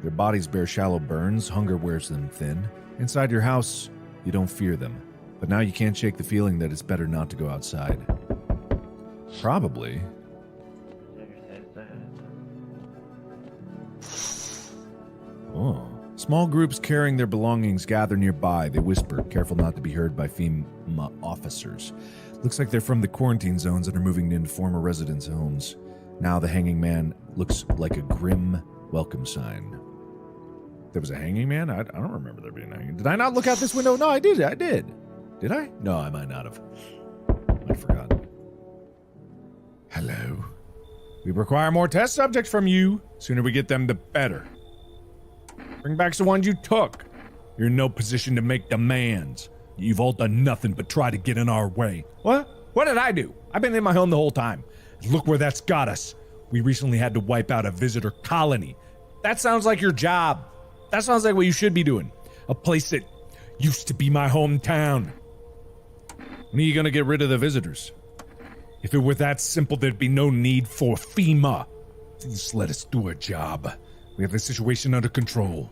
Their bodies bear shallow burns, hunger wears them thin. Inside your house, you don't fear them. But now you can't shake the feeling that it's better not to go outside. Probably. Oh. Small groups carrying their belongings gather nearby. They whisper, careful not to be heard by FEMA officers. Looks like they're from the quarantine zones and are moving into former residents' homes. Now the hanging man looks like a grim welcome sign. There was a hanging man? I don't remember there being a hanging. Did I not look out this window? No, I did. Did I? No, I might not have. I forgot. Hello. We require more test subjects from you. Sooner we get them, the better. Bring back the ones you took. You're in no position to make demands. You've all done nothing but try to get in our way. What? What did I do? I've been in my home the whole time. Look where that's got us. We recently had to wipe out a visitor colony. That sounds like your job. That sounds like what you should be doing. A place that used to be my hometown. When are you gonna get rid of the visitors? If it were that simple, there'd be no need for FEMA. Just let us do our job. We have the situation under control.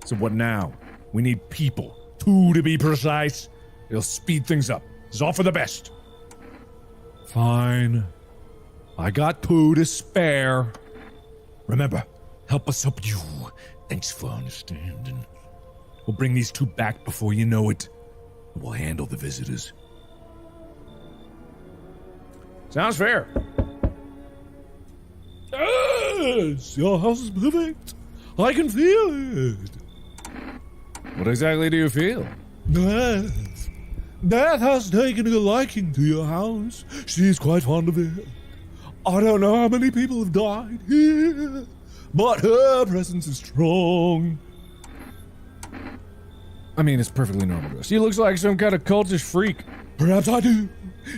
So what now? We need people. 2 to be precise. It'll speed things up. It's all for the best. Fine. I got 2 to spare. Remember, help us help you. Thanks for understanding. We'll bring these 2 back before you know it. We'll handle the visitors. Sounds fair. Yes, your house is perfect. I can feel it. What exactly do you feel? Beth. Beth has taken a liking to your house. She's quite fond of it. I don't know how many people have died here, but her presence is strong. I mean, it's perfectly normal to us. She looks like some kind of cultish freak. Perhaps I do.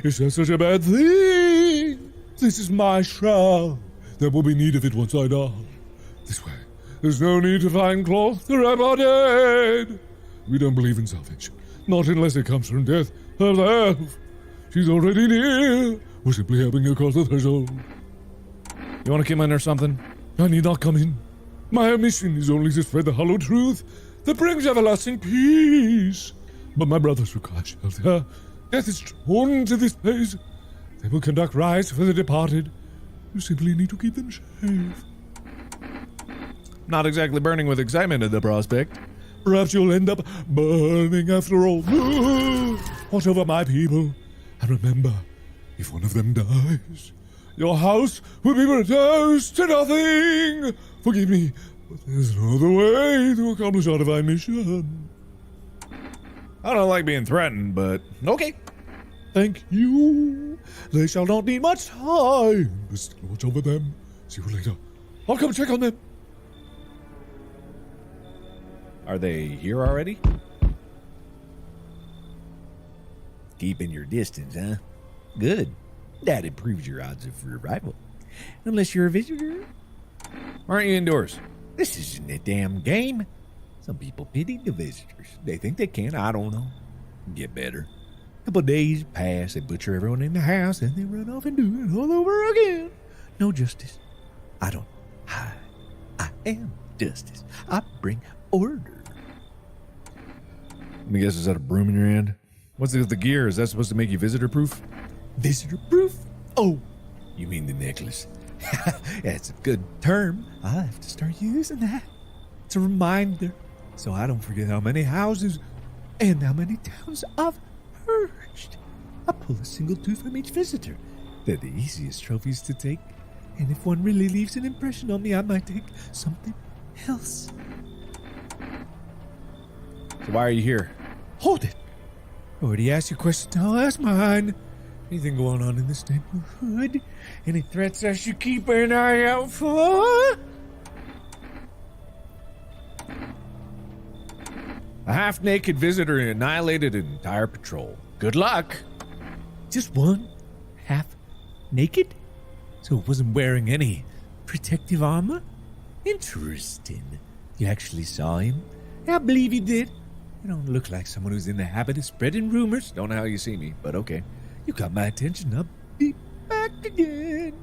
Is that such a bad thing? This is my shroud. There will be need of it once I die. This way. There's no need to find cloth to wrap our dead. We don't believe in salvation. Not unless it comes from death herself. She's already near. We're simply helping her cross the threshold. You want to come in or something? I need not come in. My mission is only to spread the hollow truth that brings everlasting peace. But my brothers require shelter. Death is drawn to this place. They will conduct rites for the departed. You simply need to keep them safe. Not exactly burning with excitement at the prospect. Perhaps you'll end up burning after all. Watch over my people. And remember, if one of them dies, your house will be reduced to nothing. Forgive me, but there's no other way to accomplish our divine mission. I don't like being threatened, but okay. Thank you. They shall not need much time. But still watch over them. See you later. I'll come check on them. Are they here already? Keeping your distance, huh? Good. That improves your odds of arrival. Unless you're a visitor. Aren't you indoors? This isn't a damn game. Some people pity the visitors. They think they can, I don't know. Get better. A couple days pass, they butcher everyone in the house, and they run off and do it all over again. No justice. I don't hide. I am justice. I bring order. Let me guess, is that a broom in your hand? What's it with the gear? Is that supposed to make you visitor-proof? Visitor-proof? Oh, you mean the necklace. That's a good term. I'll have to start using that. It's a reminder, so I don't forget how many houses and how many towns I've purged. I pull a single tooth from each visitor. They're the easiest trophies to take. And if one really leaves an impression on me, I might take something else. So why are you here? Hold it. Already asked your question, I'll ask mine. Anything going on in this neighborhood? Any threats I should keep an eye out for? A half-naked visitor annihilated an entire patrol. Good luck. Just one? Half naked? So it wasn't wearing any protective armor? Interesting. You actually saw him? I believe you did. You don't look like someone who's in the habit of spreading rumors. Don't know how you see me, but okay. You got my attention. I'll be back again.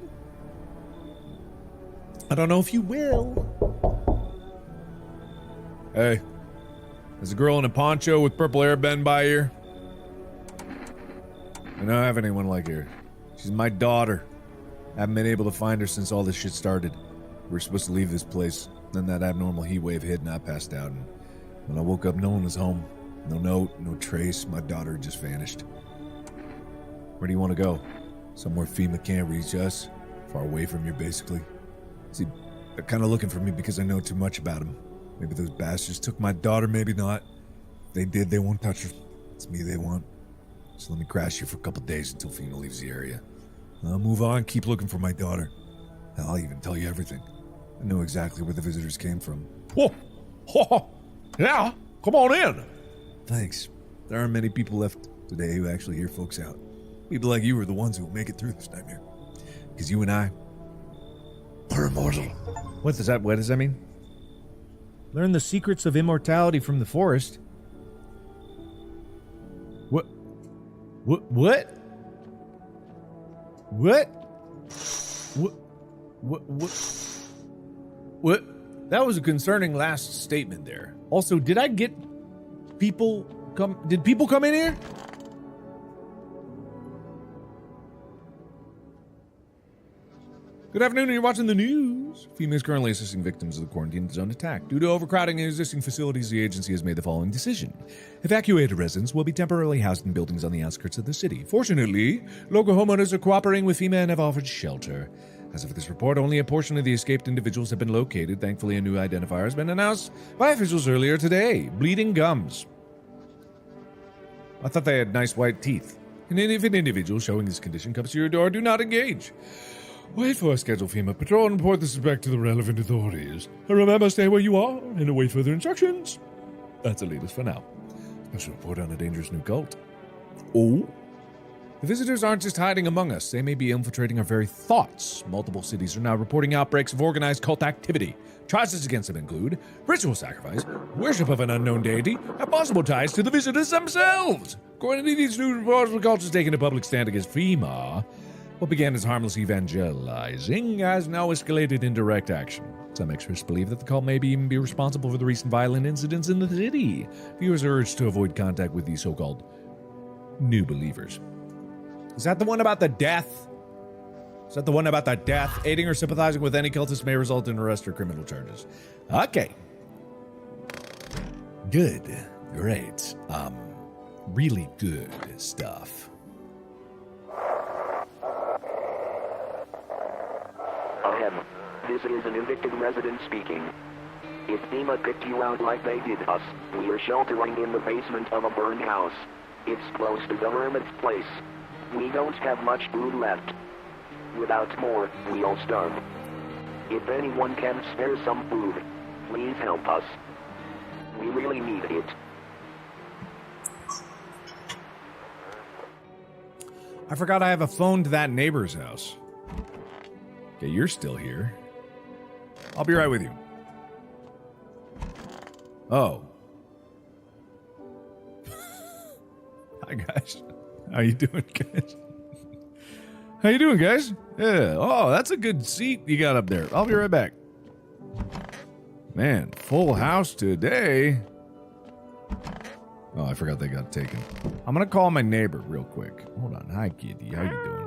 I don't know if you will. Hey, there's a girl in a poncho with purple hair been by here. I don't have anyone like her. She's my daughter. I haven't been able to find her since all this shit started. We were supposed to leave this place. Then that abnormal heat wave hit and I passed out. And when I woke up, no one was home. No note, no trace. My daughter just vanished. Where do you want to go? Somewhere FEMA can't reach us? Far away from here, basically. See, they're kind of looking for me because I know too much about them. Maybe those bastards took my daughter, maybe not. If they did, they won't touch her. It's me they want. So let me crash here for a couple days until FEMA leaves the area. I'll move on, keep looking for my daughter. I'll even tell you everything. I know exactly where the visitors came from. Whoa! Oh, yeah, come on in. Thanks. There aren't many people left today who actually hear folks out. People like you are the ones who will make it through this nightmare. Because you and I are immortal. What does that mean? Learn the secrets of immortality from the forest. What? What? That was a concerning last statement there. Also, did people come in here? Good afternoon, you're watching the news. news. FEMA is currently assisting victims of the quarantine zone attack. Due to overcrowding in existing facilities, the agency has made the following decision. Evacuated residents will be temporarily housed in buildings on the outskirts of the city. Fortunately, local homeowners are cooperating with FEMA and have offered shelter. As of this report, only a portion of the escaped individuals have been located. Thankfully, a new identifier has been announced by officials earlier today. Bleeding gums. I thought they had nice white teeth. And if an individual showing this condition comes to your door, do not engage. Wait for a scheduled FEMA patrol and report the suspect to the relevant authorities. And remember, stay where you are and await further instructions. That's the latest for now. Special report on a dangerous new cult. Oh? The visitors aren't just hiding among us. They may be infiltrating our very thoughts. Multiple cities are now reporting outbreaks of organized cult activity. Charges against them include ritual sacrifice, worship of an unknown deity, and possible ties to the visitors themselves. According to these new reports, the cult has taken a public stand against FEMA. What began as harmless evangelizing has now escalated in direct action. Some experts believe that the cult may even be responsible for the recent violent incidents in the city. Viewers are urged to avoid contact with these so-called new believers. Is that the one about the death? Is that the one about the death? Aiding or sympathizing with any cultist may result in arrest or criminal charges. Okay. Good. Great. Really good stuff. Ahem. This is an evicted resident speaking. If FEMA picked you out like they did us, we are sheltering in the basement of a burned house. It's close to the hermit's place. We don't have much food left. Without more, we'll starve. If anyone can spare some food, please help us. We really need it. I forgot I have a phone to that neighbor's house. Okay, you're still here. I'll be right with you. Oh. Hi, guys. How you doing, guys? How you doing, guys? Yeah. Oh, that's a good seat you got up there. I'll be right back. Man, full house today. Oh, I forgot they got taken. I'm gonna call my neighbor real quick. Hold on. Hi, kitty. How you doing?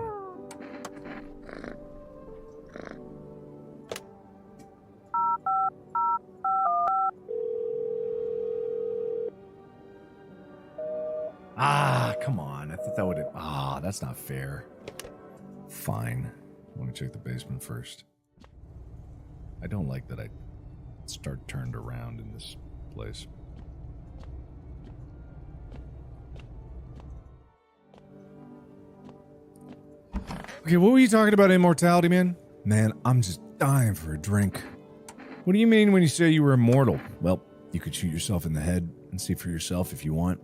Ah, come on. I thought that would have... Ah, that's not fair. Fine. Let me check the basement first. I don't like that I start turned around in this place. Okay, what were you talking about immortality, man? Man, I'm just dying for a drink. What do you mean when you say you were immortal? Well, you could shoot yourself in the head and see for yourself if you want.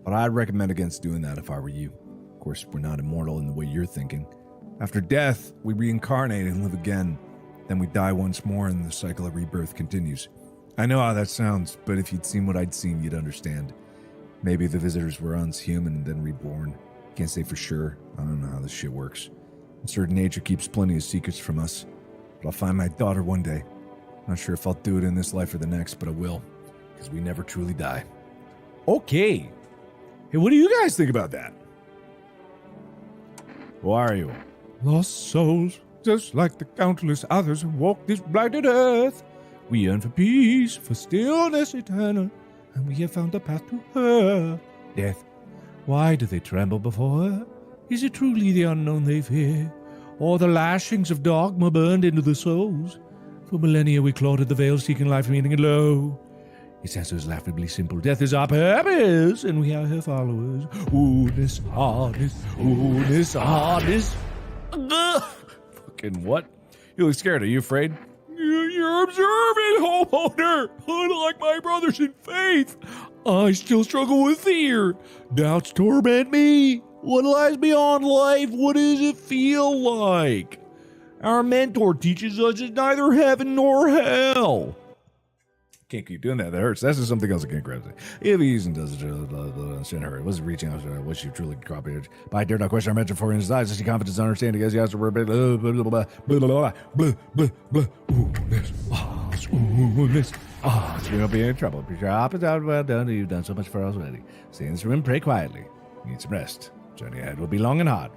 But I'd recommend against doing that if I were you. Of course, we're not immortal in the way you're thinking. After death, we reincarnate and live again. Then we die once more and the cycle of rebirth continues. I know how that sounds, but if you'd seen what I'd seen, you'd understand. Maybe the visitors were once human and then reborn. Can't say for sure. I don't know how this shit works. I'm certain nature keeps plenty of secrets from us. But I'll find my daughter one day. Not sure if I'll do it in this life or the next, but I will. Because we never truly die. Okay. Hey, what do you guys think about that? Who are you? Lost souls, just like the countless others who walk this blighted earth. We yearn for peace, for stillness eternal, and we have found a path to her. Death, why do they tremble before her? Is it truly the unknown they fear, or the lashings of dogma burned into the souls? For millennia we clawed at the veil, seeking life meaning, and lo, its answer is laughably simple. Death is our purpose, and we are her followers. Oohness, hardness, oohness, hardness. Fucking what? You look scared. Are you afraid? You're observant, homeowner. Unlike my brothers in faith, I still struggle with fear. Doubts torment me. What lies beyond life? What does it feel like? Our mentor teaches us it's neither heaven nor hell. Can't keep doing that. That hurts. That's just something else I can't grab. If he using does it, hurry. Was reaching out to what she truly copied. But I dare not question our mentor for in his eyes. I see confidence and understanding as he has to blah, blah, blah, blah, blah, blah, blah, blah, blah. Ooh, this. So we won't be in trouble. Be sure up and down, well done. You've done so much for us already. Stay in this room, pray quietly. Need some rest. Journey ahead will be long and hard.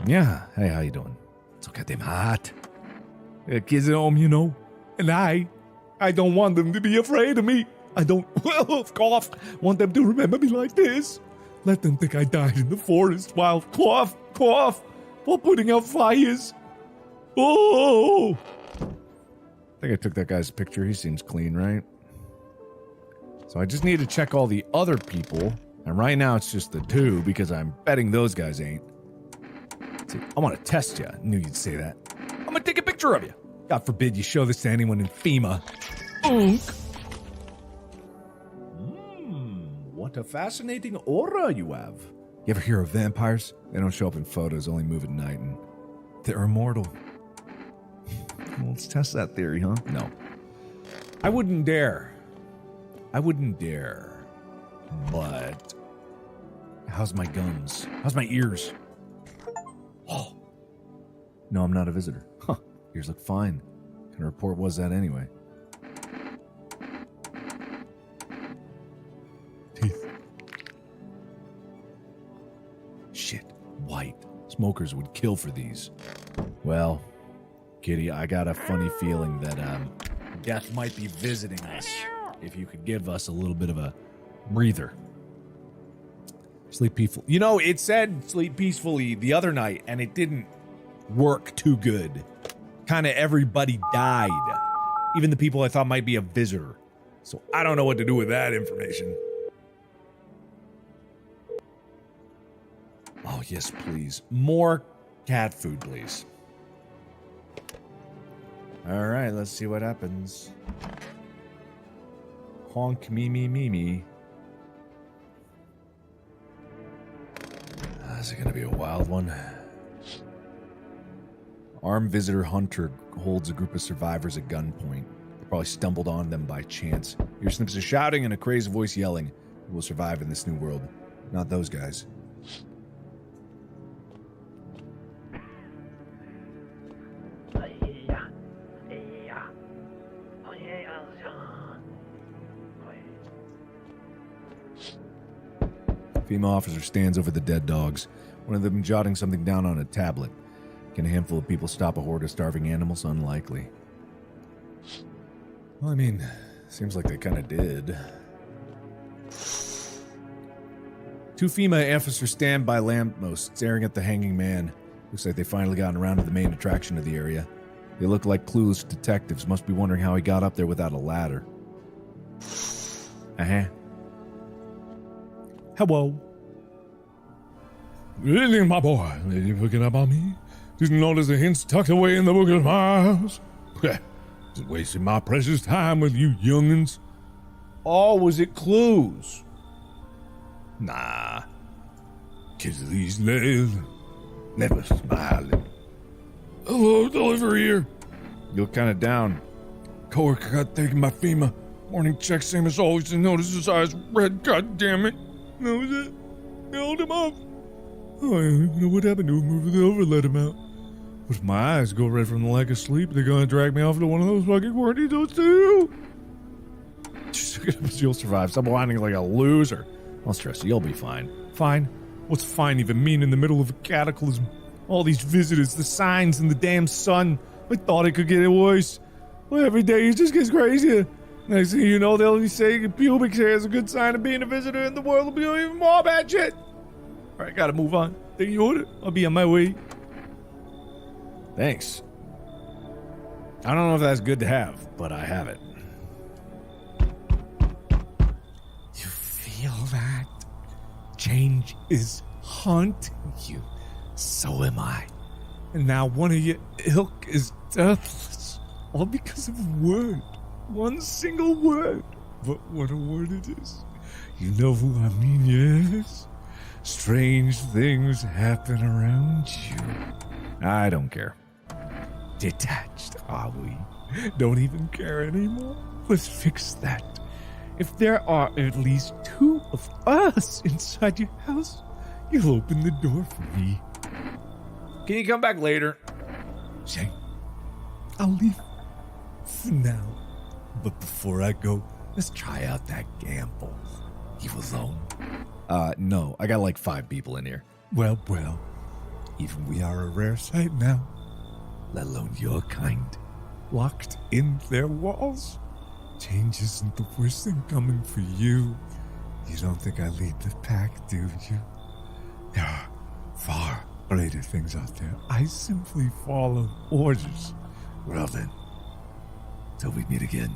Yeah. Hey, how you doing? so goddamn hot. Kids at home, you know. And I don't want them to be afraid of me. I don't, cough, want them to remember me like this. Let them think I died in the forest while cough, while putting out fires. Oh! I think I took that guy's picture. He seems clean, right? So I just need to check all the other people. And right now it's just the 2 because I'm betting those guys ain't. See, I want to test you. I knew you'd say that. I'm going to take a picture of you. God forbid you show this to anyone in FEMA. What a fascinating aura you have. You ever hear of vampires? They don't show up in photos, only move at night, and they're immortal. Well, let's test that theory, huh? No. I wouldn't dare. But how's my guns? How's my ears? Oh. No, I'm not a visitor. Huh. Ears look fine. What kind of report was that anyway? Teeth. Shit. White. Smokers would kill for these. Well, Kitty, I got a funny feeling that death might be visiting us. If you could give us a little bit of a breather. Sleep peacefully. You know, it said sleep peacefully the other night, and it didn't work too good. Kind of everybody died. Even the people I thought might be a visitor. So I don't know what to do with that information. Oh, yes, please. More cat food, please. All right, let's see what happens. Honk, me. Is it going to be a wild one? Armed visitor hunter holds a group of survivors at gunpoint. They probably stumbled on them by chance. Hear snips of shouting and a crazed voice yelling. Who will survive in this new world? Not those guys. Female officer stands over the dead dogs, one of them jotting something down on a tablet. Can a handful of people stop a horde of starving animals? Unlikely. Well, I mean, seems like they kind of did. 2 FEMA officers stand by lampposts, staring at the hanging man. Looks like they finally gotten around to the main attraction of the area. They look like clueless detectives, must be wondering how he got up there without a ladder. Hello. Good evening, my boy. Lady picking up on me? Didn't notice the hints tucked away in the book of miles. Just wasting my precious time with you youngins. Oh, was it clues? Nah. Kids these days never smiling. Hello, delivery here. You look kind of down. Coworker got taken by FEMA. Morning check, same as always. Didn't notice his eyes red. God damn it. That was it. They held him up. Oh, I don't even know what happened to him. Moved it over, let him out. But if my eyes go red from the lack of sleep, they're gonna drag me off to one of those fucking quarantine zones too. You'll survive. Stop whining like a loser. Don't stress. You'll be fine. Fine? What's fine even mean in the middle of a cataclysm? All these visitors, the signs, and the damn sun. I thought it could get worse. Well, every day it just gets crazier. Next thing you know, they'll say pubic hair is a good sign of being a visitor, and the world will be even more bad shit. All right, gotta move on. Take your order. I'll be on my way. Thanks. I don't know if that's good to have, but I have it. You feel that? Change is haunting you. So am I. And now one of your ilk is deathless. All because of a word. One single word. But what a word it is. You know who I mean, yes? Strange things happen around you. I don't care. Detached, are we? Don't even care anymore? Let's fix that. If there are at least 2 of us inside your house, you'll open the door for me. Can you come back later? Shane, I'll leave for now. But before I go, let's try out that gamble. You alone? No. I got like 5 people in here. Well. Even we are a rare sight now. let alone your kind, locked in their walls. Change isn't the worst thing coming for you. You don't think I lead the pack, do you? There are far greater things out there. I simply follow orders. Well then, till we meet again.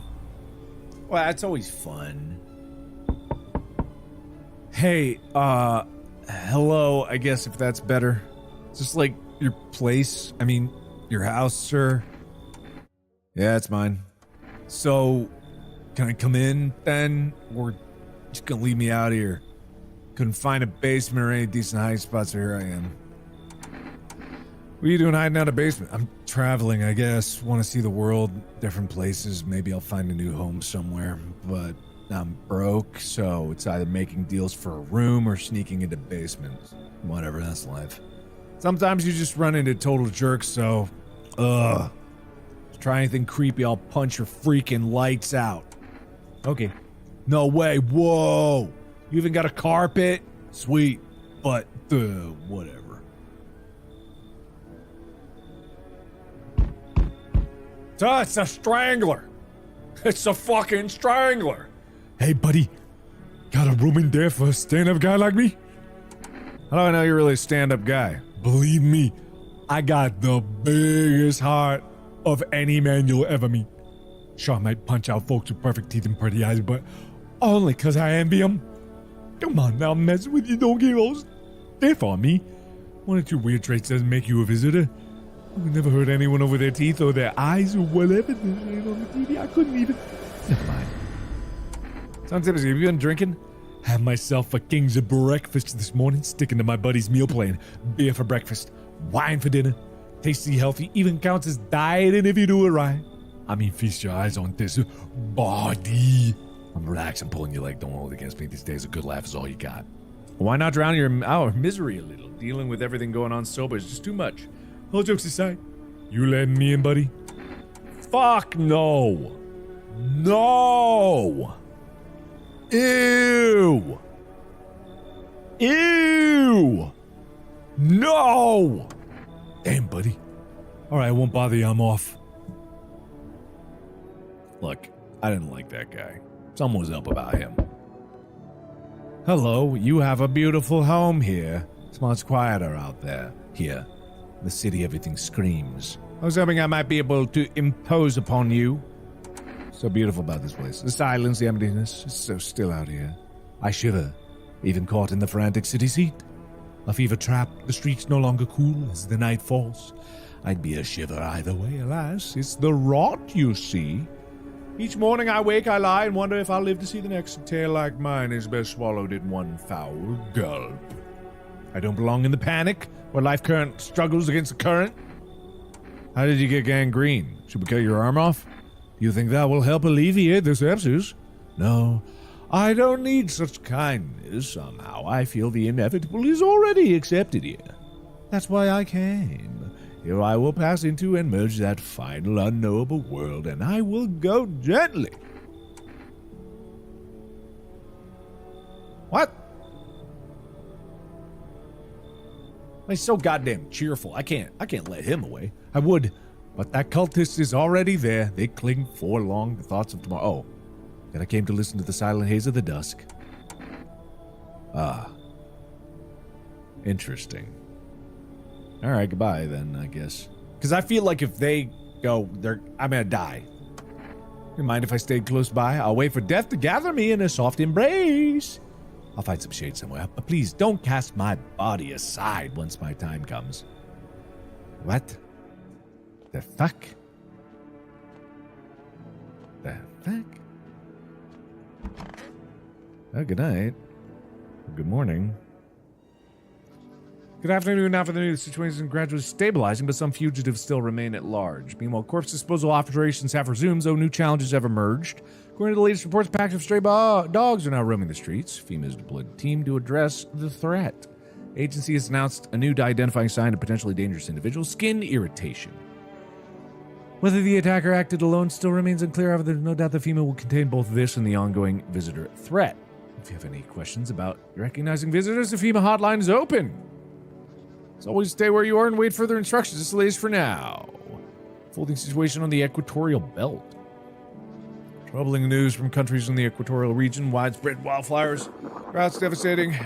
Well, that's always fun. Hey, hello, I guess if that's better. Is this like your place? I mean, your house, sir? Yeah, it's mine. So, can I come in then? Or just gonna leave me out here? Couldn't find a basement or any decent hiding spots, so here I am. What are you doing hiding out a basement? I'm traveling, I guess. Want to see the world, different places. Maybe I'll find a new home somewhere. But I'm broke, so it's either making deals for a room or sneaking into basements. Whatever, that's life. Sometimes you just run into total jerks, so... Try anything creepy, I'll punch your freaking lights out. Okay. No way, whoa! You even got a carpet? Sweet. But, whatever. It's a strangler. It's a fucking strangler. Hey, buddy. Got a room in there for a stand-up guy like me? How do I know you're really a stand-up guy? Believe me, I got the biggest heart of any man you'll ever meet. Sure, I might punch out folks with perfect teeth and pretty eyes, but only because I envy them. Come on now, I'm messing with you. Don't get all stiff on me. One or two weird traits doesn't make you a visitor. I've never heard anyone over their teeth or their eyes or whatever they're saying on the TV. I couldn't even... Never mind. Sounds interesting. Have you been drinking? Had myself a king's breakfast this morning, sticking to my buddy's meal plan. Beer for breakfast, wine for dinner. Tasty, healthy, even counts as dieting if you do it right. I mean, feast your eyes on this body. I'm relaxed. I'm pulling your leg. Don't hold it against me. These days, a good laugh is all you got. Why not drown our misery a little? Dealing with everything going on sober is just too much. All jokes aside, you letting me in, buddy? Fuck no. No. Ew. Ew. No. Damn, buddy. All right, I won't bother you. I'm off. Look, I didn't like that guy. Something was up about him. Hello, you have a beautiful home here. It's much quieter out there. Here. In the city, everything screams. I was hoping I might be able to impose upon you. So beautiful about this place. The silence, the emptiness. It's so still out here. I shiver, even caught in the frantic city seat. A fever trap, the streets no longer cool as the night falls. I'd be a shiver either way, alas. It's the rot, you see. Each morning I wake, I lie, and wonder if I'll live to see the next. A tale like mine is best swallowed in one foul gulp. I don't belong in the panic, where life current struggles against the current. How did you get gangrene? Should we cut your arm off? Do you think that will help alleviate the sepsis? No, I don't need such kindness. Somehow I feel the inevitable is already accepted here. That's why I came. Here I will pass into and merge that final unknowable world, and I will go gently. What? He's so goddamn cheerful. I can't let him away. I would, but that cultist is already there. They cling forlong the thoughts of tomorrow. Oh, that I came to listen to the silent haze of the dusk. Ah. Interesting. All right, goodbye then, I guess. Because I feel like if they go, I'm gonna die. You mind if I stayed close by? I'll wait for death to gather me in a soft embrace. I'll find some shade somewhere, but please don't cast my body aside once my time comes. What? The fuck? The fuck? Oh, good night. Good morning. Good afternoon. After the news, the situation is gradually stabilizing, but some fugitives still remain at large. Meanwhile, corpse disposal operations have resumed, though new challenges have emerged. According to the latest reports, packs of stray dogs are now roaming the streets. FEMA has deployed a team to address the threat. Agency has announced a new identifying sign of potentially dangerous individuals: skin irritation. Whether the attacker acted alone still remains unclear. However, there's no doubt that FEMA will contain both this and the ongoing visitor threat. If you have any questions about recognizing visitors, the FEMA hotline is open. As always, stay where you are and wait for further instructions. This is the latest for now. Folding situation on the equatorial belt. Troubling news from countries in the equatorial region. Widespread wildfires. Droughts devastating.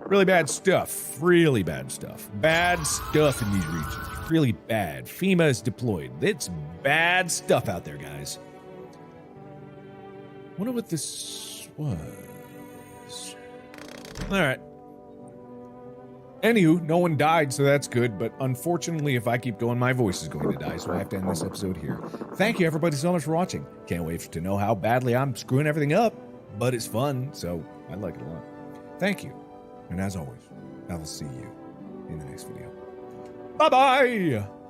Really bad stuff. Really bad stuff. Bad stuff in these regions. Really bad. FEMA is deployed. It's bad stuff out there, guys. Wonder what this was. All right. Anywho, no one died, so that's good. But unfortunately, if I keep going, my voice is going to die, so I have to end this episode here. Thank you, everybody, so much for watching. Can't wait to know how badly I'm screwing everything up, but it's fun, so I like it a lot. Thank you. And as always, I will see you in the next video. Bye-bye!